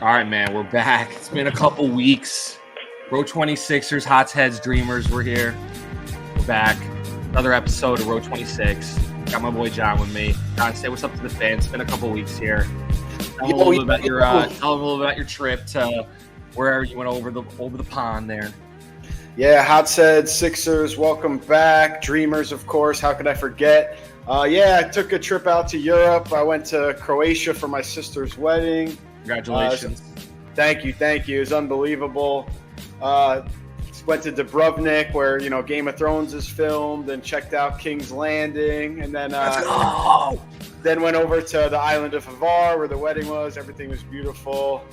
All right, man, we're back. It's been a couple weeks. Row 26ers, Hots, Heads, Dreamers, we're here. We're back. Another episode of Row 26. Got my boy John with me. John, say what's up to the fans. It's been a couple weeks here. Tell them a little bit about your trip to wherever you went over the pond there. Yeah, Hots, Heads, Sixers, welcome back. Dreamers, of course. How could I forget? I took a trip out to Europe. I went to Croatia for my sister's wedding. Congratulations. Thank you. It was unbelievable. Went to Dubrovnik where, Game of Thrones is filmed, and checked out King's Landing. And then then went over to the island of Hvar where the wedding was. Everything was beautiful.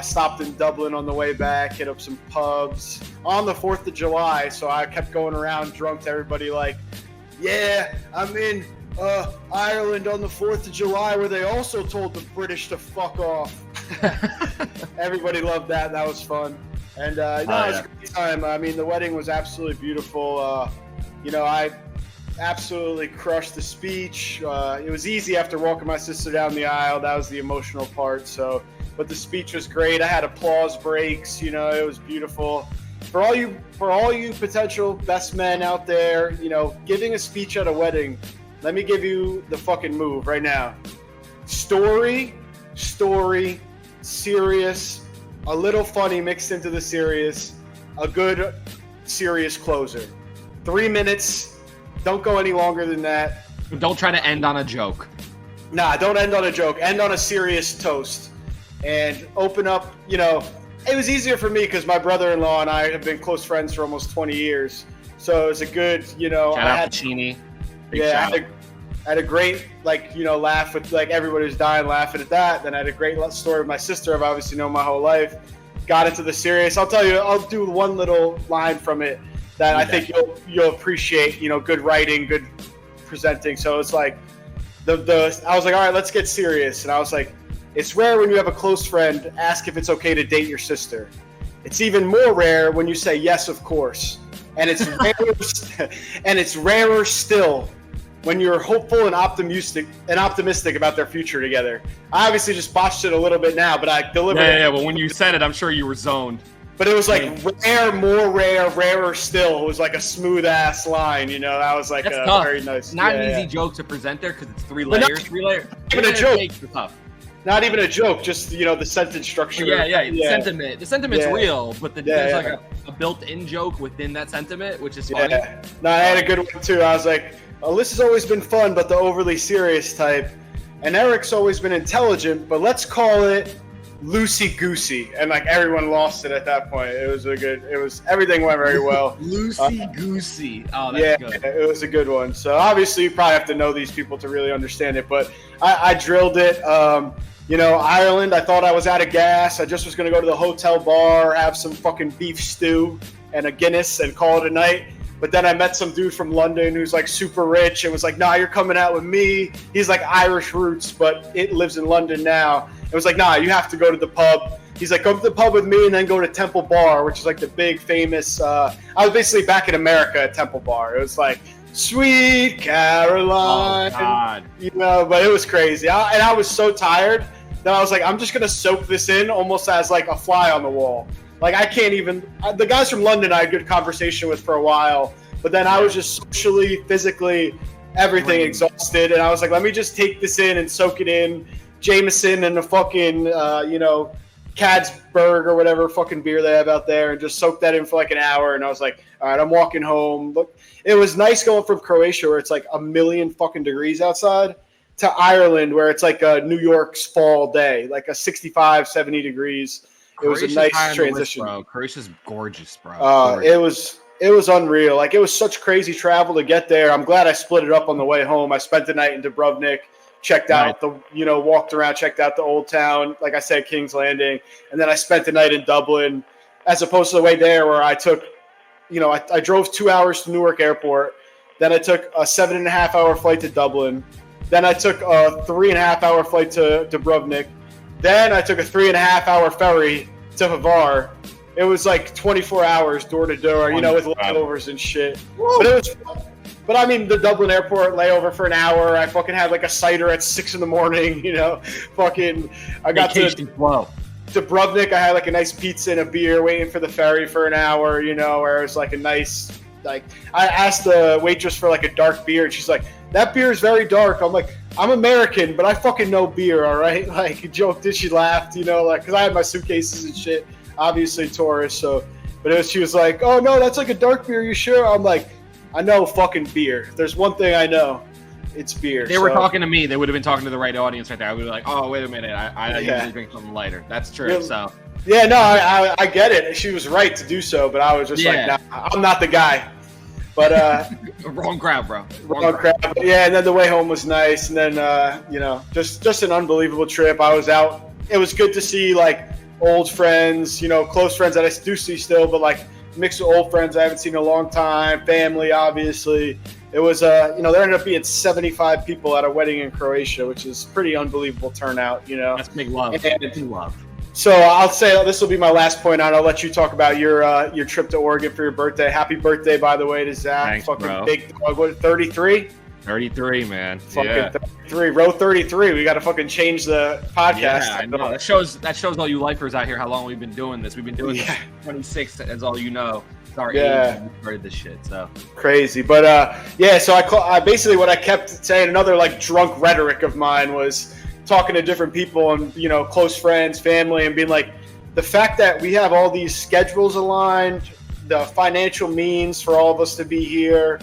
Stopped in Dublin on the way back, hit up some pubs on the 4th of July. So I kept going around drunk to everybody like, yeah, I'm in Ireland on the 4th of July where they also told the British to fuck off. Everybody loved that. That was fun. And it was a great time. I mean, the wedding was absolutely beautiful. I absolutely crushed the speech. It was easy after walking my sister down the aisle. That was the emotional part. But the speech was great. I had applause breaks. It was beautiful. For all you potential best men out there, giving a speech at a wedding, let me give you the fucking move right now. Story, serious, a little funny mixed into the serious, a good serious closer. 3 minutes. Don't go any longer than that. Don't try to end on a joke. Nah, don't end on a joke. End on a serious toast. And open up, it was easier for me because my brother-in-law and I have been close friends for almost 20 years. So it was a good, Shout out to Chini. I had a great, laugh with, everybody was dying laughing at that. Then I had a great story with my sister I've obviously known my whole life. Got into the serious. I'll tell you, I'll do one little line from it that I think you'll appreciate, good writing, good presenting. So it's like, I was like, all right, let's get serious. And I was like, it's rare when you have a close friend ask if it's okay to date your sister. It's even more rare when you say yes, of course. And it's rarer still when you're hopeful and optimistic about their future together. I obviously just botched it a little bit now, but I delivered it. Yeah, but when you said it, I'm sure you were zoned. But it was like rare, more rare, rarer still. It was like a smooth ass line, That was like very nice. Not an easy joke to present there because it's 3 layers. Not even a joke. Not even a joke, just the sentence structure. The sentiment's real, but there's like a built-in joke within that sentiment, which is funny. No, I had a good one too. I was like, Alyssa's always been fun, but the overly serious type, and Eric's always been intelligent, but let's call it loosey-goosey. And everyone lost it at that point. Everything went very well. Loosey-goosey. Oh, that's good. It was a good one. So obviously you probably have to know these people to really understand it, but I drilled it. Ireland, I thought I was out of gas. I just was going to go to the hotel bar, have some fucking beef stew and a Guinness and call it a night. But then I met some dude from London who's super rich and was like, nah, you're coming out with me. He's Irish roots, but it lives in London now. It was like, nah, you have to go to the pub. He's like, go to the pub with me and then go to Temple Bar, which is the big famous. I was basically back in America at Temple Bar. It was like, Sweet Caroline. Oh, God. But it was crazy. And I was so tired that I was like, I'm just going to soak this in almost as a fly on the wall. I can't even. The guys from London I had good conversation with for a while, but then I was just socially, physically, everything exhausted. And I was like, let me just take this in and soak it in. Jameson and the fucking, Cadsburg or whatever fucking beer they have out there, and just soak that in for an hour. And I was like, all right, I'm walking home. Look, it was nice going from Croatia where it's a million fucking degrees outside to Ireland where it's a New York's fall day, a 65, 70 degrees. It was a nice transition. Bro. Croatia's gorgeous, bro. It was unreal. It was such crazy travel to get there. I'm glad I split it up on the way home. I spent the night in Dubrovnik, checked out walked around, checked out the old town, like I said, King's Landing, and then I spent the night in Dublin, as opposed to the way there where I took, I drove 2 hours to Newark Airport, then I took a 7.5-hour flight to Dublin, then I took a 3.5-hour flight to Dubrovnik. Then I took a 3.5-hour ferry to Hvar. It was 24 hours door to door, with layovers and shit. Woo. But it was fun. But I mean, the Dublin airport layover for an hour. I fucking had a cider at 6 a.m. I got Vacation flow. Dubrovnik, I had like a nice pizza and a beer waiting for the ferry for an hour, you know, where it was like a nice, like, I asked the waitress for like a dark beer and she's like, that beer is very dark. I'm like, I'm American, but I fucking know beer, all right? Like, joked and she laughed, you know, like, because I had my suitcases and shit, obviously tourist, so, but she was like, oh no, that's like a dark beer, you sure? I'm like, I know fucking beer. If there's one thing I know, it's beer. They were talking to me. They would have been talking to the right audience right there. I would be like, oh, wait a minute. I usually drink something lighter. That's true. Yeah. So. Yeah, no, I get it. She was right to do so, but I was just like, nah, I'm not the guy. But wrong crowd, bro. Wrong crowd. But yeah, and then the way home was nice, and then you know, just an unbelievable trip. I was out. It was good to see like old friends, you know, close friends that I do see still, but like mix of old friends I haven't seen in a long time. Family, obviously. It was, you know, there ended up being 75 people at a wedding in Croatia, which is pretty unbelievable turnout, you know. That's big love. Big love. So I'll say this will be my last point on. I'll let you talk about your trip to Oregon for your birthday. Happy birthday, by the way, to Zach. Thanks, fucking bro. Big dog. What, 33? 33, man. Fucking 33. Row 33. We got to fucking change the podcast. Yeah, I know. That shows all you lifers out here how long we've been doing this. We've been doing this 26, as all you know. It's our age when we started this shit, so. Crazy. But, so I basically what I kept saying, another, like, drunk rhetoric of mine was talking to different people and, you know, close friends, family, and being like, the fact that we have all these schedules aligned, the financial means for all of us to be here,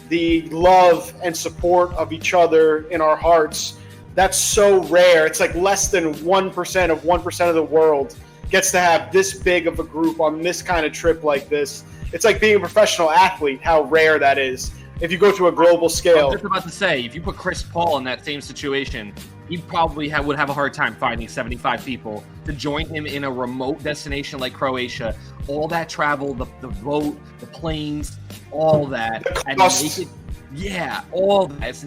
the love and support of each other in our hearts, that's so rare. It's like less than 1% of 1% of the world gets to have this big of a group on this kind of trip like this. It's like being a professional athlete, how rare that is. If you go to a global scale. I was just about to say, if you put Chris Paul in that same situation, he probably would have a hard time finding 75 people to join him in a remote destination like Croatia. All that travel, the boat, the planes, all that. And make it, all that. It's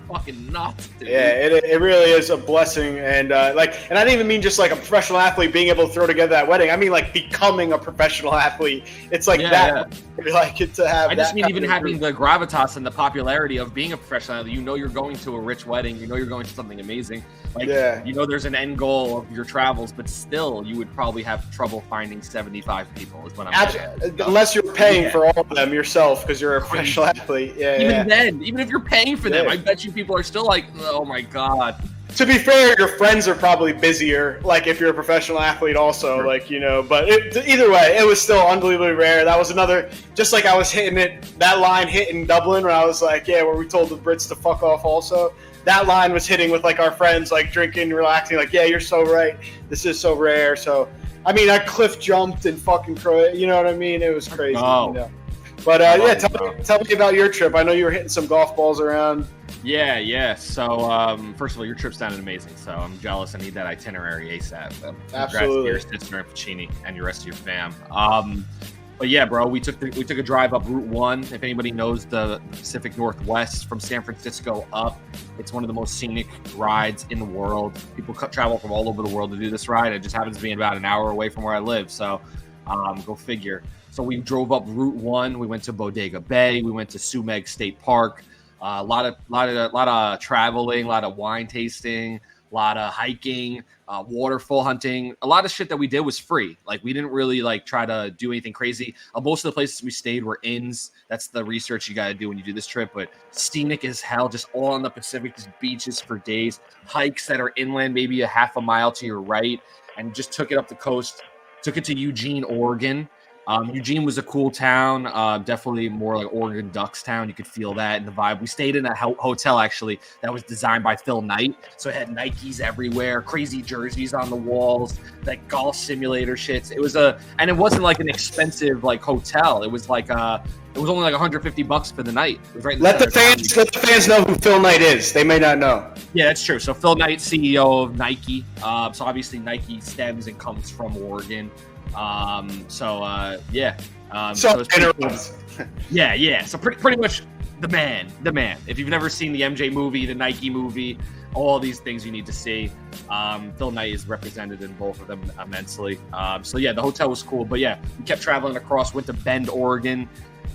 fucking nuts, dude. Yeah, it really is a blessing. And and I didn't even mean just like a professional athlete being able to throw together that wedding. I mean like becoming a professional athlete. It's like that. Yeah. Like it to have. I just mean even having the gravitas and the popularity of being a professional athlete. You know you're going to a rich wedding. You know you're going to something amazing. Like you know there's an end goal of your travels, but still you would probably have trouble finding 75 people. Is what I'm saying. Unless you're paying for all of them yourself because you're a professional athlete. Even then, even if you're paying for them, I bet you people are still like, oh my god. To be fair, your friends are probably busier, like if you're a professional athlete also, like, you know, but either way, it was still unbelievably rare. That was another, just like I was hitting it, that line hit in Dublin when I was like, where we told the Brits to fuck off also. That line was hitting with like our friends, like drinking, relaxing, like, you're so right. This is so rare. So, I mean, I cliff jumped and fucking Croatia, you know what I mean? It was crazy, you know. But tell me about your trip. I know you were hitting some golf balls around. Yeah. So, first of all, your trip sounded amazing. So I'm jealous. I need that itinerary ASAP. Absolutely. Your sister and Pacini and your rest of your fam. But yeah, bro, we took a drive up Route 1. If anybody knows the Pacific Northwest from San Francisco up, it's one of the most scenic rides in the world. People travel from all over the world to do this ride. It just happens to be about an hour away from where I live. So, go figure. So we drove up Route 1. We went to Bodega Bay. We went to Sumeg State Park. A lot of traveling, a lot of wine tasting, a lot of hiking, waterfall hunting. A lot of shit that we did was free. Like we didn't really like try to do anything crazy. Most of the places we stayed were inns. That's the research you got to do when you do this trip. But scenic as hell, just all on the Pacific, just beaches for days. Hikes that are inland, maybe a half a mile to your right, and just took it up the coast. Took it to Eugene, Oregon. Eugene was a cool town, definitely more like Oregon Ducks town. You could feel that in the vibe. We stayed in a hotel, actually, that was designed by Phil Knight. So it had Nikes everywhere, crazy jerseys on the walls, like golf simulator shits. And it wasn't like an expensive like hotel. It was like it was only like $150 for the night. It was right let the fans know who Phil Knight is. They may not know. Yeah, that's true. So Phil Knight, CEO of Nike. So obviously Nike stems and comes from Oregon. So pretty much the man. If you've never seen the MJ movie, the Nike movie, all these things you need to see. Phil Knight is represented in both of them immensely. The hotel was cool, but yeah, we kept traveling across, went to Bend, Oregon.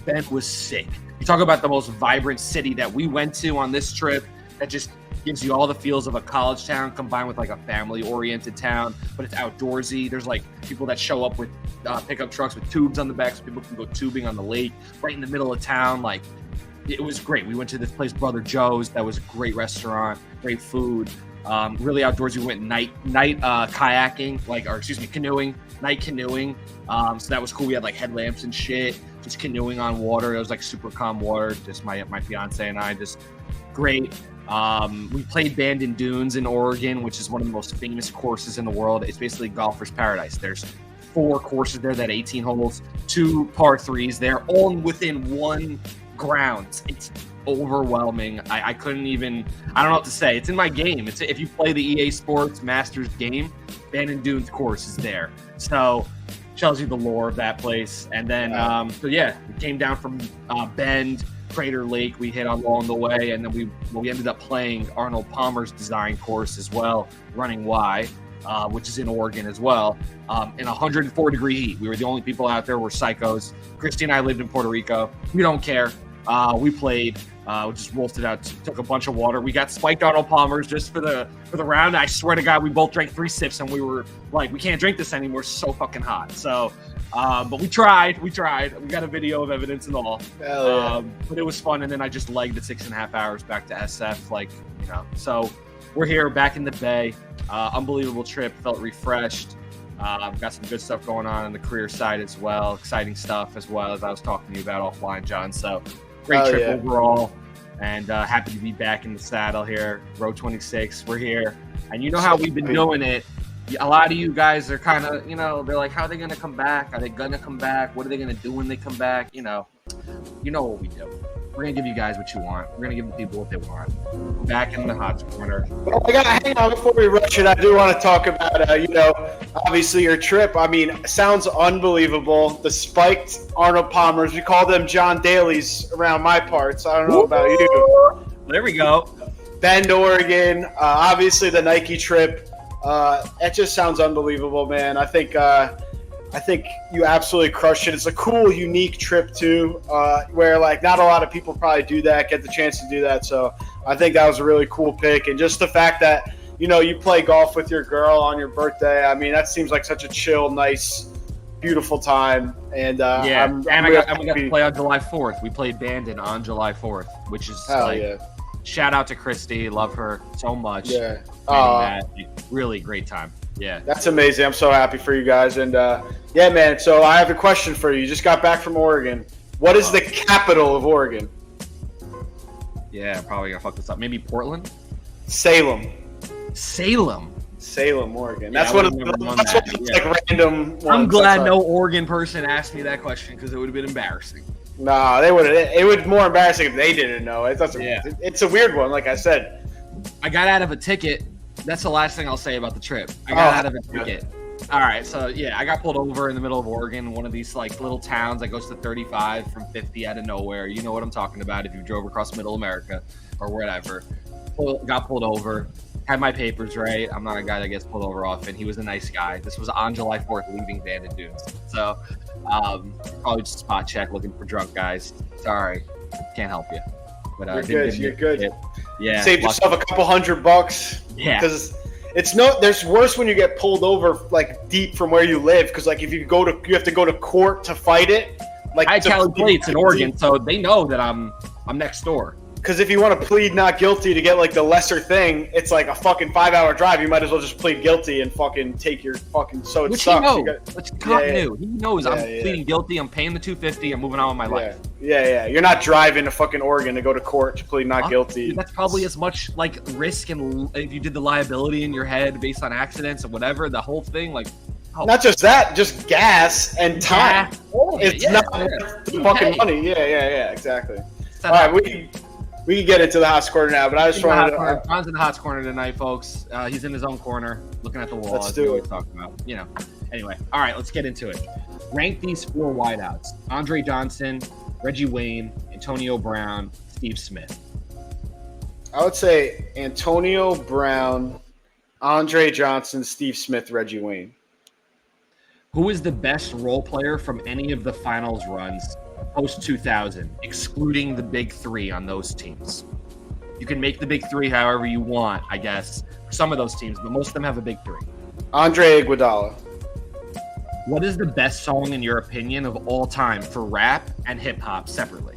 Bend was sick. You talk about the most vibrant city that we went to on this trip. That just gives you all the feels of a college town combined with like a family-oriented town, but it's outdoorsy. There's like people that show up with pickup trucks with tubes on the back so people can go tubing on the lake right in the middle of town. Like, it was great. We went to this place, Brother Joe's. That was a great restaurant, great food, really outdoorsy. We went night kayaking, canoeing, night canoeing. So that was cool. We had like headlamps and shit, just canoeing on water. It was like super calm water. Just my fiance and I, just great. We played Bandon Dunes in Oregon, which is one of the most famous courses in the world. It's basically golfer's paradise. There's 4 courses there that 18 holes, 2 par 3s. They're all within one ground. It's overwhelming. I couldn't even, I don't know what to say. It's in my game. It's, if you play the EA Sports Masters game, Bandon Dunes course is there. So tells you the lore of that place. And then, we came down from Bend, Crater Lake, we hit along the way, and then we ended up playing Arnold Palmer's design course as well, running Y, which is in Oregon as well, in 104-degree heat. We were the only people out there. We're psychos. Christy and I lived in Puerto Rico. We don't care. We played. We just wolfed it out. Took a bunch of water. We got spiked Arnold Palmer's just for the round. I swear to God, we both drank 3 sips, and we were like, we can't drink this anymore. It's so fucking hot. So. But we tried. We got a video of evidence and all. But it was fun. And then I just legged the 6.5 hours back to SF. So we're here back in the Bay. Unbelievable trip. Felt refreshed. Got some good stuff going on the career side as well. Exciting stuff as well, as I was talking to you about offline, John. So great trip overall. And happy to be back in the saddle here. Row 26. We're here. And you know how we've been doing it. A lot of you guys are kind of, they're like, how are they going to come back? Are they going to come back? What are they going to do when they come back? You know what we do. We're going to give you guys what you want. We're going to give the people what they want. Back in the hot corner. Well, I got to hang on before we rush it. I do want to talk about, obviously your trip. I mean, sounds unbelievable. The spiked Arnold Palmers. We call them John Daly's around my parts. I don't know about you. There we go. Bend, Oregon. Obviously the Nike trip. That just sounds unbelievable, man. I think you absolutely crushed it. It's a cool, unique trip too, where like not a lot of people probably get the chance to do that. So I think that was a really cool pick, and just the fact that you play golf with your girl on your birthday. I mean, that seems like such a chill, nice, beautiful time. And we got to play on July 4th. We played Bandon on July 4th, which is shout out to Christy. Love her so much. Yeah. Really great time. Yeah. That's amazing. I'm so happy for you guys. And man, so I have a question for you. You just got back from Oregon. What is the capital of Oregon? Yeah, I'm probably going to fuck this up. Maybe Portland? Salem, Oregon. That's one of the random ones. I'm glad no Oregon person asked me that question, because it would have been embarrassing. Nah, they would. It would be more embarrassing if they didn't know. It's a weird one, like I said. I got out of a ticket. That's the last thing I'll say about the trip. I got out of a ticket. All right, so I got pulled over in the middle of Oregon, one of these like little towns that goes to 35 from 50 out of nowhere. You know what I'm talking about if you drove across Middle America or whatever. Got pulled over. Had my papers right. I'm not a guy that gets pulled over often. He was a nice guy. This was on July 4th, leaving Bandon Dunes. So probably just a spot check, looking for drunk guys. Sorry, can't help you. But you're good. Yeah, saved yourself a couple $100. Yeah, because there's worse when you get pulled over like deep from where you live. Because like if you have to go to court to fight it. Like I had Cali plates in Oregon, so they know that I'm next door. Because if you want to plead not guilty to get like the lesser thing, it's like a fucking 5-hour drive. You might as well just plead guilty and fucking take your fucking. So it Which sucks. Which the cop knew. He knows I'm pleading guilty. I'm paying the $250. I'm moving on with my life. Yeah. You're not driving to fucking Oregon to go to court to plead not guilty. That's probably as much like risk, and if you did the liability in your head based on accidents or whatever, the whole thing like. Not just that, just gas and time. It's not the fucking money. Yeah, exactly. All right, we can get into the hot corner now, but I just wanted to. John's in the hot corner tonight, folks. He's in his own corner, looking at the wall. Let's do it. Talking about, Anyway, all right, let's get into it. Rank these 4 wideouts: Andre Johnson, Reggie Wayne, Antonio Brown, Steve Smith. I would say Antonio Brown, Andre Johnson, Steve Smith, Reggie Wayne. Who is the best role player from any of the finals runs post 2000, excluding the big 3 on those teams? You can make the big three however you want, I guess, for some of those teams, but most of them have a big three. Andre Iguodala. What is the best song, in your opinion, of all time for rap and hip-hop separately?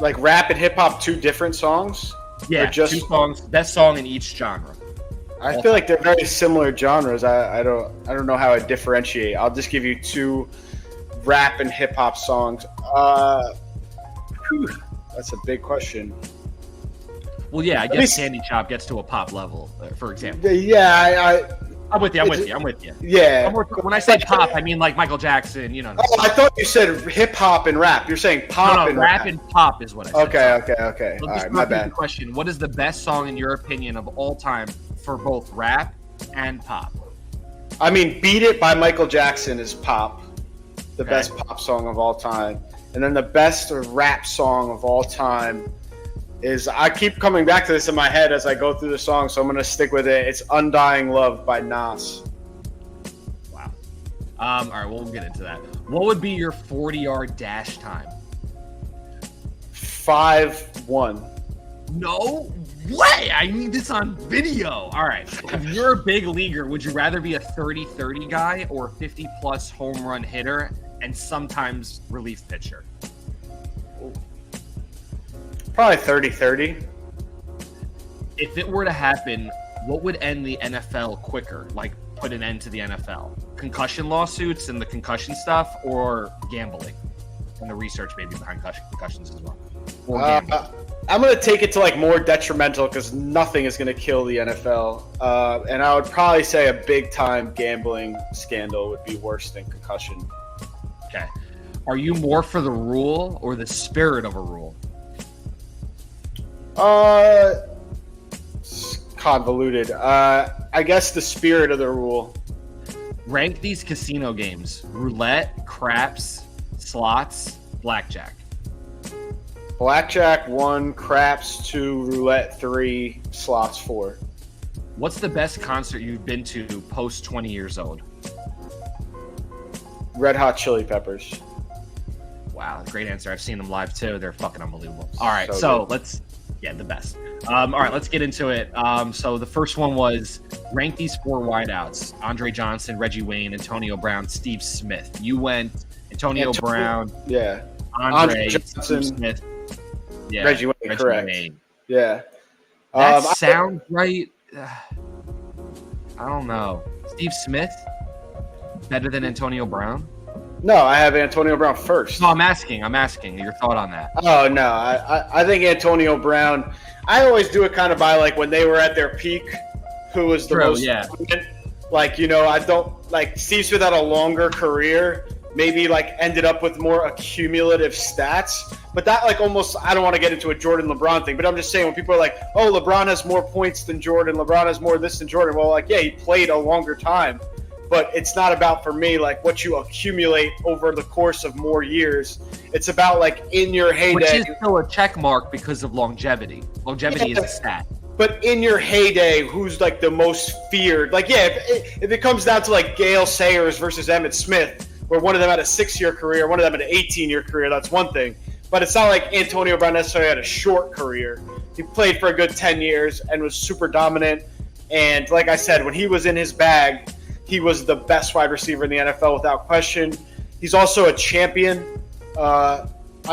Like rap and hip hop, two different songs? Yeah, Or just 2 songs, best song in each genre. I feel like they're very similar genres. I don't know how I differentiate. I'll just give you 2 rap and hip hop songs. That's a big question. Well, yeah, I guess Candy Chop gets to a pop level, for example. Yeah, I'm with you. Yeah. When I say pop, I mean like Michael Jackson, you know. Oh, I thought you said hip hop and rap. You're saying pop and rap and pop is what I said. Okay. All right, my repeat bad. the question. What is the best song, in your opinion, of all time for both rap and pop? I mean, Beat It by Michael Jackson is pop. The Okay. best pop song of all time. And then the best rap song of all time is, I keep coming back to this in my head as I go through the song, so I'm going to stick with it. It's Undying Love by Nas. Wow. All right, we'll get into that. What would be your 40-yard dash time? 5-1. No way! I need this on video. All right. If you're a big leaguer, would you rather be a 30-30 guy or a 50-plus home run hitter and sometimes relief pitcher? Probably 30-30. If it were to happen, what would end the NFL quicker? Like, put an end to the NFL? Concussion lawsuits and the concussion stuff, or gambling? And the research maybe behind concussions as well. Or gambling. I'm going to take it to like more detrimental, because nothing is going to kill the NFL. And I would probably say a big time gambling scandal would be worse than concussion. Okay. Are you more for the rule or the spirit of a rule? It's convoluted. I guess the spirit of the rule. Rank these casino games: roulette, craps, slots, blackjack. Blackjack 1, craps 2, roulette 3, slots 4. What's the best concert you've been to post 20 years old? Red Hot Chili Peppers. Wow, great answer. I've seen them live too. They're fucking unbelievable. All right, So so good. let's the best. All right, let's get into it. So the first one was rank these 4 wideouts: Andre Johnson, Reggie Wayne, Antonio Brown, Steve Smith. You went Antonio Brown, Yeah. Andre Johnson, Steve Smith, yeah, Reggie Wayne, correct. Wayne. Yeah. That I- sounds right. I don't know. Steve Smith better than Antonio Brown? No, I have Antonio Brown first. No, I'm asking your thought on that. Oh, no. I think Antonio Brown, I always do it kind of by like when they were at their peak, who was the True, most. yeah. Like, I don't like Steve Smith had a longer career, maybe like ended up with more accumulative stats. But that like almost, I don't want to get into a Jordan LeBron thing, but I'm just saying when people are like, oh, LeBron has more points than Jordan, LeBron has more this than Jordan. Well, like, yeah, he played a longer time. But it's not about, for me, like what you accumulate over the course of more years. It's about like in your heyday. Which is still a check mark because of longevity. Longevity is a stat. But in your heyday, who's like the most feared? Like, yeah, if it comes down to like Gale Sayers versus Emmitt Smith, where one of them had a 6-year career, one of them had an 18-year career, that's one thing. But it's not like Antonio Brown necessarily had a short career. He played for a good 10 years and was super dominant. And like I said, when he was in his bag, he was the best wide receiver in the NFL without question. He's also a champion. I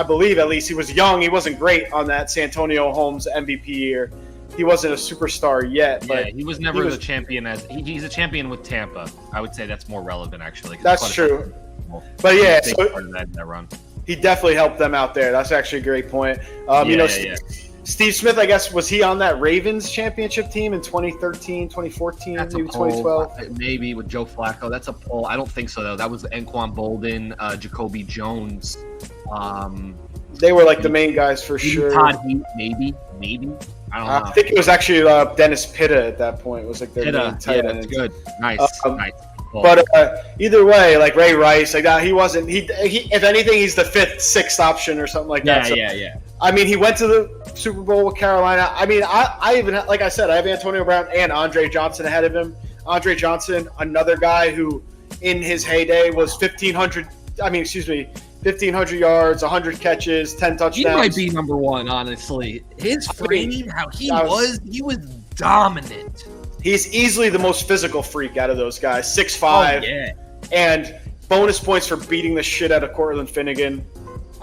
believe, at least, he was young. He wasn't great on that Santonio Holmes MVP year. He wasn't a superstar yet. But yeah, he was never the champion. He's a champion with Tampa. I would say that's more relevant, actually. That's true. But yeah, so part of that run. He definitely helped them out there. That's actually a great point. Steve Smith, I guess, was he on that Ravens championship team in 2013, 2014, That's maybe a poll. 2012? Maybe with Joe Flacco. That's a poll. I don't think so, though. That was Anquan Bolden, Jacoby Jones. They were like the main guys for sure. Todd Heath, maybe. I don't know. I think it was actually Dennis Pitta at that point. It was like their main tight that's end. good. Nice. Cool. But either way, like Ray Rice, like he wasn't. He if anything, he's the 5th, 6th option or something like that. Yeah. I mean, he went to the Super Bowl with Carolina. I mean, I even, like I said, I have Antonio Brown and Andre Johnson ahead of him. Andre Johnson, another guy who in his heyday was 1,500. 1,500 yards, 100 catches, 10 touchdowns. He might be number one, honestly. His frame, how he was dominant. He's easily the most physical freak out of those guys. 6'5". Oh, yeah. And bonus points for beating the shit out of Cortland Finnegan.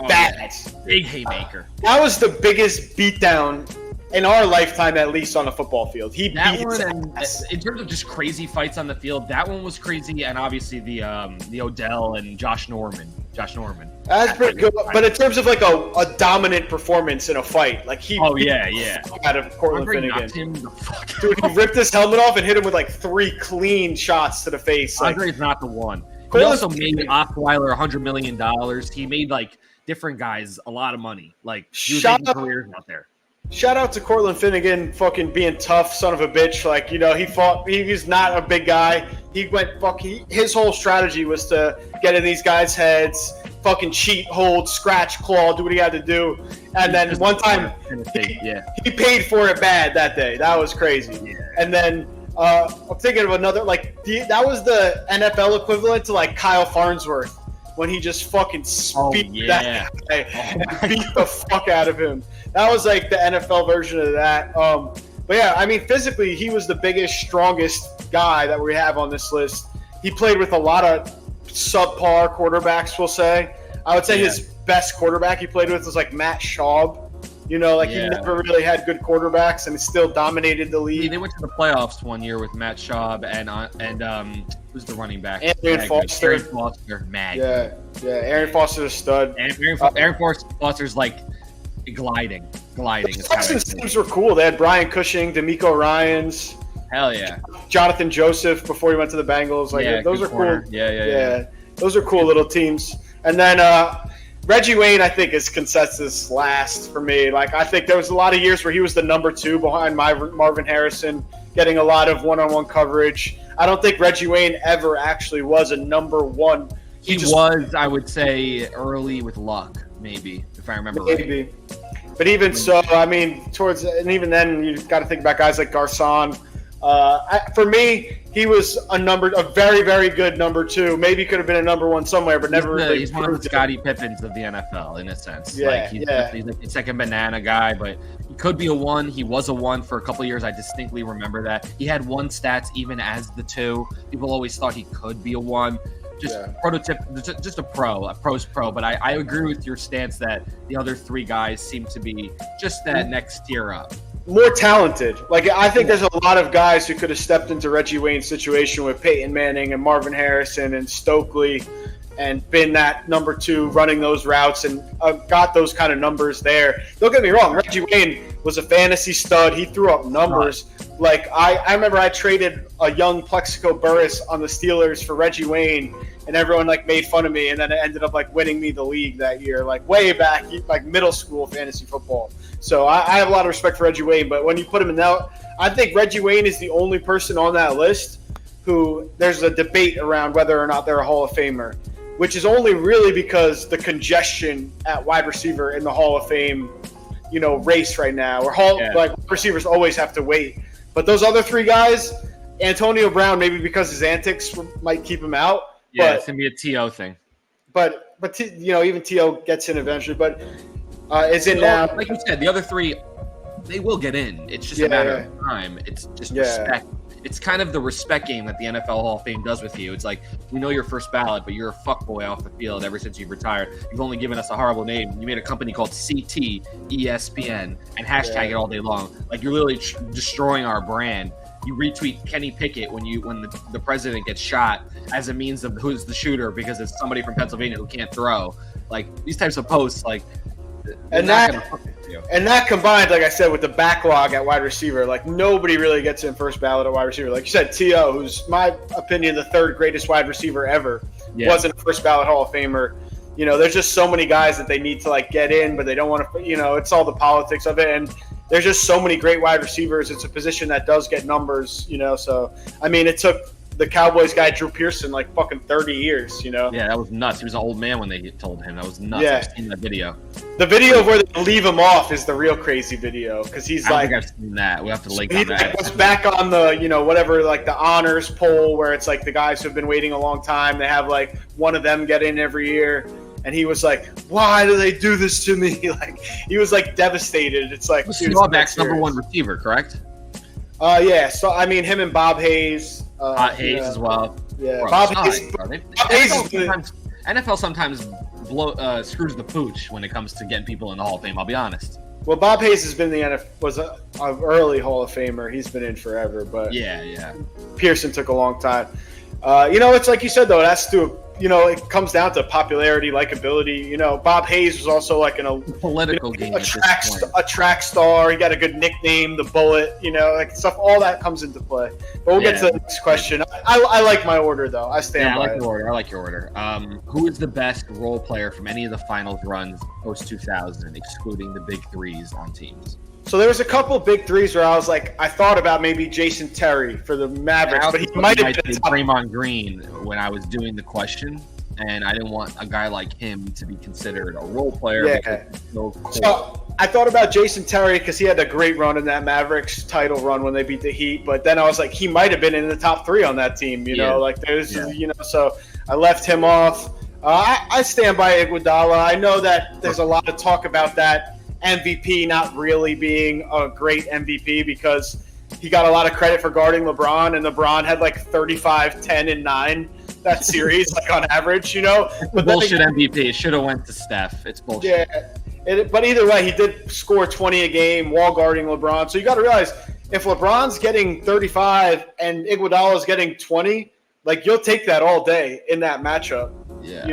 Yeah. Big haymaker. That was the biggest beatdown in our lifetime, at least on a football field. He that beat one, his and ass. in terms of just crazy fights on the field, that one was crazy, and obviously the Odell and Josh Norman. That's pretty good. But in terms of like a dominant performance in a fight, like he Oh beat yeah, the yeah. fuck out of Cortland Andre knocked Finnegan. him the fuck Dude, he ripped his helmet off and hit him with like 3 clean shots to the face. Like, Andre's not the one. He Cortland also made Finnegan- Osweiler $100 million. He made like different guys a lot of money. Like he was Shout making out- careers out there. Shout out to Cortland Finnegan, fucking being tough, son of a bitch. Like, you know, he fought. He's not a big guy. He went his whole strategy was to get in these guys' heads, fucking cheat, hold, scratch, claw, do what he had to do. And then Just one time, he paid for it bad that day. That was crazy. Yeah. And then I'm thinking of another, like, that was the NFL equivalent to like Kyle Farnsworth when he just fucking speed that guy and beat the fuck out of him. That was like the NFL version of that. But yeah, I mean, physically, he was the biggest, strongest guy that we have on this list. He played with a lot of subpar quarterbacks, we'll say. I would say his best quarterback he played with was like Matt Schaub. You know, like he never really had good quarterbacks, and he still dominated the league. They went to the playoffs one year with Matt Schaub and who's the running back? Aaron Foster. Aaron Foster. Yeah. Aaron Foster's a stud. Aaron Foster's like gliding. The Texans teams were cool. They had Brian Cushing, D'Amico Ryans. Hell yeah. Jonathan Joseph before he went to the Bengals. Like those are corner. cool. Yeah. Those are cool little teams. And then Reggie Wayne, I think, is consensus last for me. Like, I think there was a lot of years where he was the number 2 behind Marvin Harrison, getting a lot of one-on-one coverage. I don't think Reggie Wayne ever actually was a number 1. He was, I would say, early with Luck, maybe, if I remember right. But even so, I mean, and even then, you got to think about guys like Garcon. For me, he was a very, very good number 2. Maybe could have been a number 1 somewhere, but never really. He's one of the Scottie Pippins of the NFL in a sense. Yeah, he's like the second banana guy, but he could be a 1. He was a 1 for a couple of years. I distinctly remember that. He had 1 stats even as the 2. People always thought he could be a 1. Just a pro's pro. But I agree with your stance that the other 3 guys seem to be just that next tier up. More talented. Like, I think there's a lot of guys who could have stepped into Reggie Wayne's situation with Peyton Manning and Marvin Harrison and Stokely and been that number 2 running those routes and got those kind of numbers there. Don't get me wrong. Reggie Wayne was a fantasy stud. He threw up numbers. Like, I remember I traded a young Plexico Burress on the Steelers for Reggie Wayne, and everyone like made fun of me, and then it ended up like winning me the league that year, like way back, like middle school fantasy football. So I have a lot of respect for Reggie Wayne, but when you put him in that, I think Reggie Wayne is the only person on that list who there's a debate around whether or not they're a Hall of Famer, which is only really because the congestion at wide receiver in the Hall of Fame, you know, race right now, where like receivers always have to wait. But those other 3 guys, Antonio Brown, maybe because his antics might keep him out. Yeah, it's gonna be a T.O. thing. But you know, even T.O. gets in eventually. But is in now. Like you said, the other 3, they will get in. It's just a matter of time. It's just respect. It's kind of the respect game that the NFL Hall of Fame does with you. It's like, we know your first ballot, but you're a fuckboy off the field ever since you've retired. You've only given us a horrible name. You made a company called CT ESPN and hashtag it all day long. Like, you're literally destroying our brand. You retweet Kenny Pickett when the president gets shot as a means of who's the shooter because it's somebody from Pennsylvania who can't throw. Like, these types of posts, like, and that combined, like I said, with the backlog at wide receiver, like nobody really gets in first ballot at wide receiver. Like you said, T.O., who's my opinion the 3rd greatest wide receiver ever, wasn't a first ballot Hall of Famer. You know, there's just so many guys that they need to like get in, but they don't want to. You know, it's all the politics of it, and there's just so many great wide receivers. It's a position that does get numbers. You know, so I mean, it took the Cowboys guy Drew Pearson like fucking 30 years. You know. Yeah, that was nuts. He was an old man when they told him. That was nuts. Yeah. I've seen that video. The video of where they leave him off is the real crazy video because he's I think I've seen that. We have to link on that. He goes back on the, you know, whatever, like the honors poll where it's like the guys who've been waiting a long time. They have like one of them get in every year. and he was like, "Why do they do this to me?" Like he was like devastated. It's like Staubach's number one receiver, correct? Yeah. So I mean, him and Bob Hayes. Hayes as well. Yeah, Bro, Bob sorry, Hayes. bro. Bob Hayes NFL sometimes screws the pooch when it comes to getting people in the Hall of Fame. I'll be honest. Well, Bob Hayes has been the was an early Hall of Famer. He's been in forever, but yeah. Pearson took a long time. It's like you said though. That's it comes down to popularity, likability. Bob Hayes was also like political game. A track star. He got a good nickname, the Bullet. Like stuff. All that comes into play. But we'll get to the next question. I like my order though. I stand by it. I like your order. Who is the best role player from any of the finals runs post 2000, excluding the big threes on teams? So there was a couple big threes where I was like, I thought about maybe Jason Terry for the Mavericks, but he might have been Draymond Green when I was doing the question, and I didn't want a guy like him to be considered a role player. Yeah. So I thought about Jason Terry because he had a great run in that Mavericks title run when they beat the Heat, but then I was like, he might have been in the top 3 on that team. So I left him off. I stand by Iguodala. I know that there's a lot of talk about that MVP not really being a great MVP because he got a lot of credit for guarding LeBron, and LeBron had like 35, 10, and 9 that series, like on average, But bullshit MVP. It should have went to Steph. It's bullshit. Yeah, but either way, he did score 20 a game while guarding LeBron. So you got to realize, if LeBron's getting 35 and Iguodala's getting 20, like you'll take that all day in that matchup. Yeah,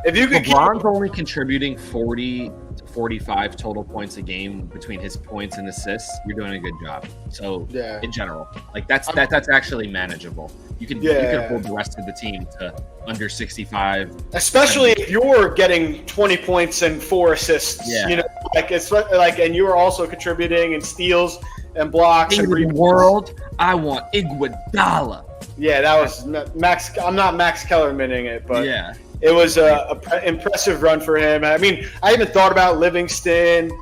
if you could LeBron's only contributing 40 to 45 total points a game between his points and assists, you're doing a good job. So in general, like that's actually manageable. You can hold the rest of the team to under 65, especially if you're getting 20 points and 4 assists. It's like, and you are also contributing in steals and blocks. In the world, I want Iguodala. Yeah, that was Max. I'm not Max Kellermaning it, but it was an impressive run for him. I mean, I even thought about Livingston.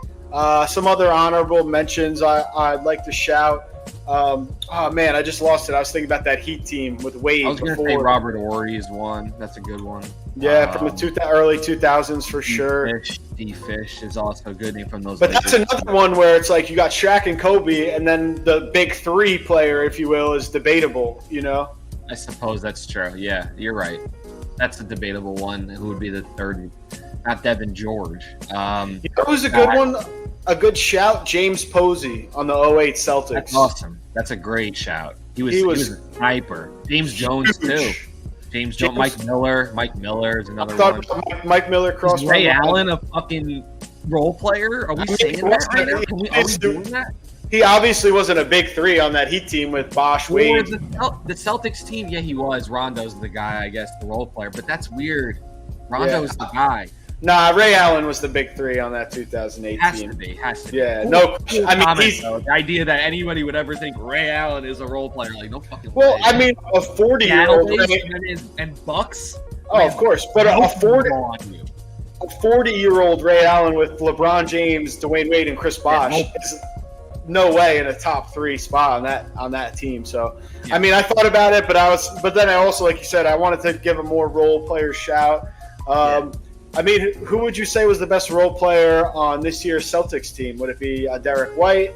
Some other honorable mentions I'd like to shout. Oh man, I just lost it. I was thinking about that Heat team with Wade. I was going to say Robert Horry is one. That's a good one. Yeah, from the early 2000s for sure. D. Fish is also a good name from those. But that's another one where it's like you got Shaq and Kobe, and then the big 3 player, if you will, is debatable. I suppose that's true. Yeah, you're right. That's a debatable one. Who would be the third? Not Devin George. It was a good one. A good shout, James Posey on the 08 Celtics. That's awesome. That's a great shout. He was a sniper. James Jones too. James Jones, Mike Miller is another one. Mike Miller crossed. Is Ray Allen a fucking role player? Are we saying that right now? Are we doing that? He obviously wasn't a big 3 on that Heat team with Bosh, Wade. The Celtics team, yeah, he was. Rondo's the guy, I guess, the role player. But that's weird. Rondo's the guy. Nah, Ray Allen was the big 3 on that 2008 team. Has to be. Yeah, no. I mean, the idea that anybody would ever think Ray Allen is a role player, like no fucking. Well, way. I mean, a 40-year-old and Bucks. Oh, of course, but a 40-year-old Ray Allen with LeBron James, Dwayne Wade, and Chris Bosh is no way in a top 3 spot on that team. So, I mean, I thought about it, but then I also, like you said, I wanted to give a more role player shout. I mean, who would you say was the best role player on this year's Celtics team? Would it be Derek White?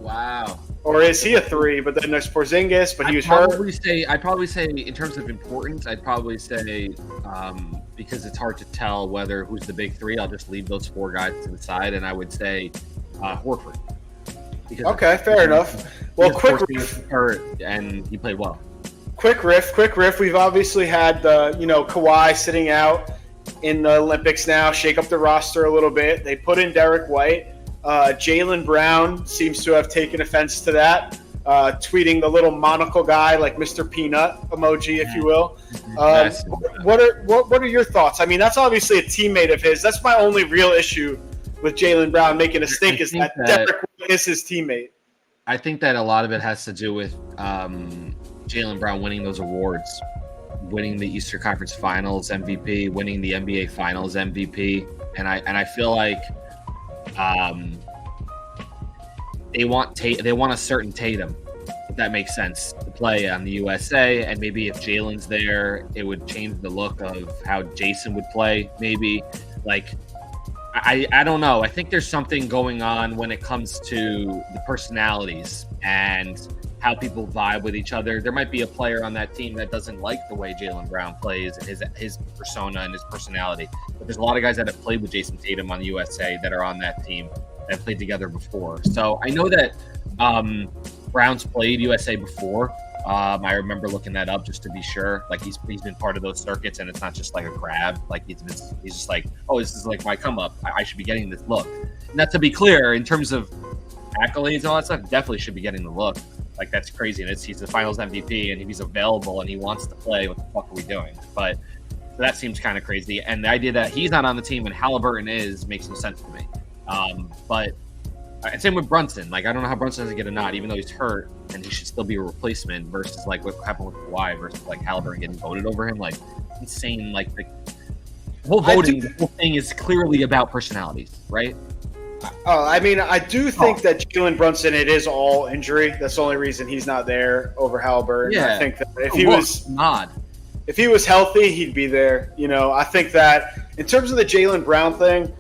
Wow. Or is he a 3? But then there's Porzingis, but he was hurt. I'd probably say, in terms of importance, because it's hard to tell who's the big 3, I'll just leave those 4 guys to the side, and I would say Horford. Okay, fair enough. Well, quick riff. Hurt, and he played well. Quick riff. We've obviously had Kawhi sitting out in the Olympics now, shake up the roster a little bit. They put in Derek White. Jaylen Brown seems to have taken offense to that, tweeting the little monocle guy, like Mr. Peanut emoji, if you will. What are your thoughts? I mean, that's obviously a teammate of his. That's my only real issue with Jaylen Brown making a stink is that Derek White is his teammate. I think that a lot of it has to do with Jaylen Brown winning those awards. Winning the Eastern Conference Finals MVP, winning the NBA Finals MVP, and I feel like they want a certain Tatum, if that makes sense, to play on the USA, and maybe if Jalen's there, it would change the look of how Jason would play. Maybe like I don't know. I think there's something going on when it comes to the personalities and how people vibe with each other. There might be a player on that team that doesn't like the way Jaylen Brown plays and his persona and his personality. But there's a lot of guys that have played with Jason Tatum on the USA that are on that team that have played together before. So I know that Brown's played USA before. I remember looking that up just to be sure. Like he's been part of those circuits, and it's not just like a grab. Like he's just like, oh, this is like my come up. I should be getting this look. Now, to be clear, in terms of accolades and all that stuff, definitely should be getting the look. Like that's crazy. And he's the Finals MVP, and if he's available and he wants to play, what the fuck are we doing? But that seems kind of crazy. And the idea that he's not on the team and Halliburton makes no sense to me. But same with Brunson. Like I don't know how Brunson doesn't get a nod, even though he's hurt, and he should still be a replacement. Versus like what happened with Kawhi versus like Halliburton getting voted over him. Like insane. Like the whole voting, the whole thing is clearly about personalities, right? I mean, I do think that Jalen Brunson, it is all injury. That's the only reason he's not there over Halliburton. Yeah. I think that if he was healthy, he'd be there. You know, I think that in terms of the Jaylen Brown thing,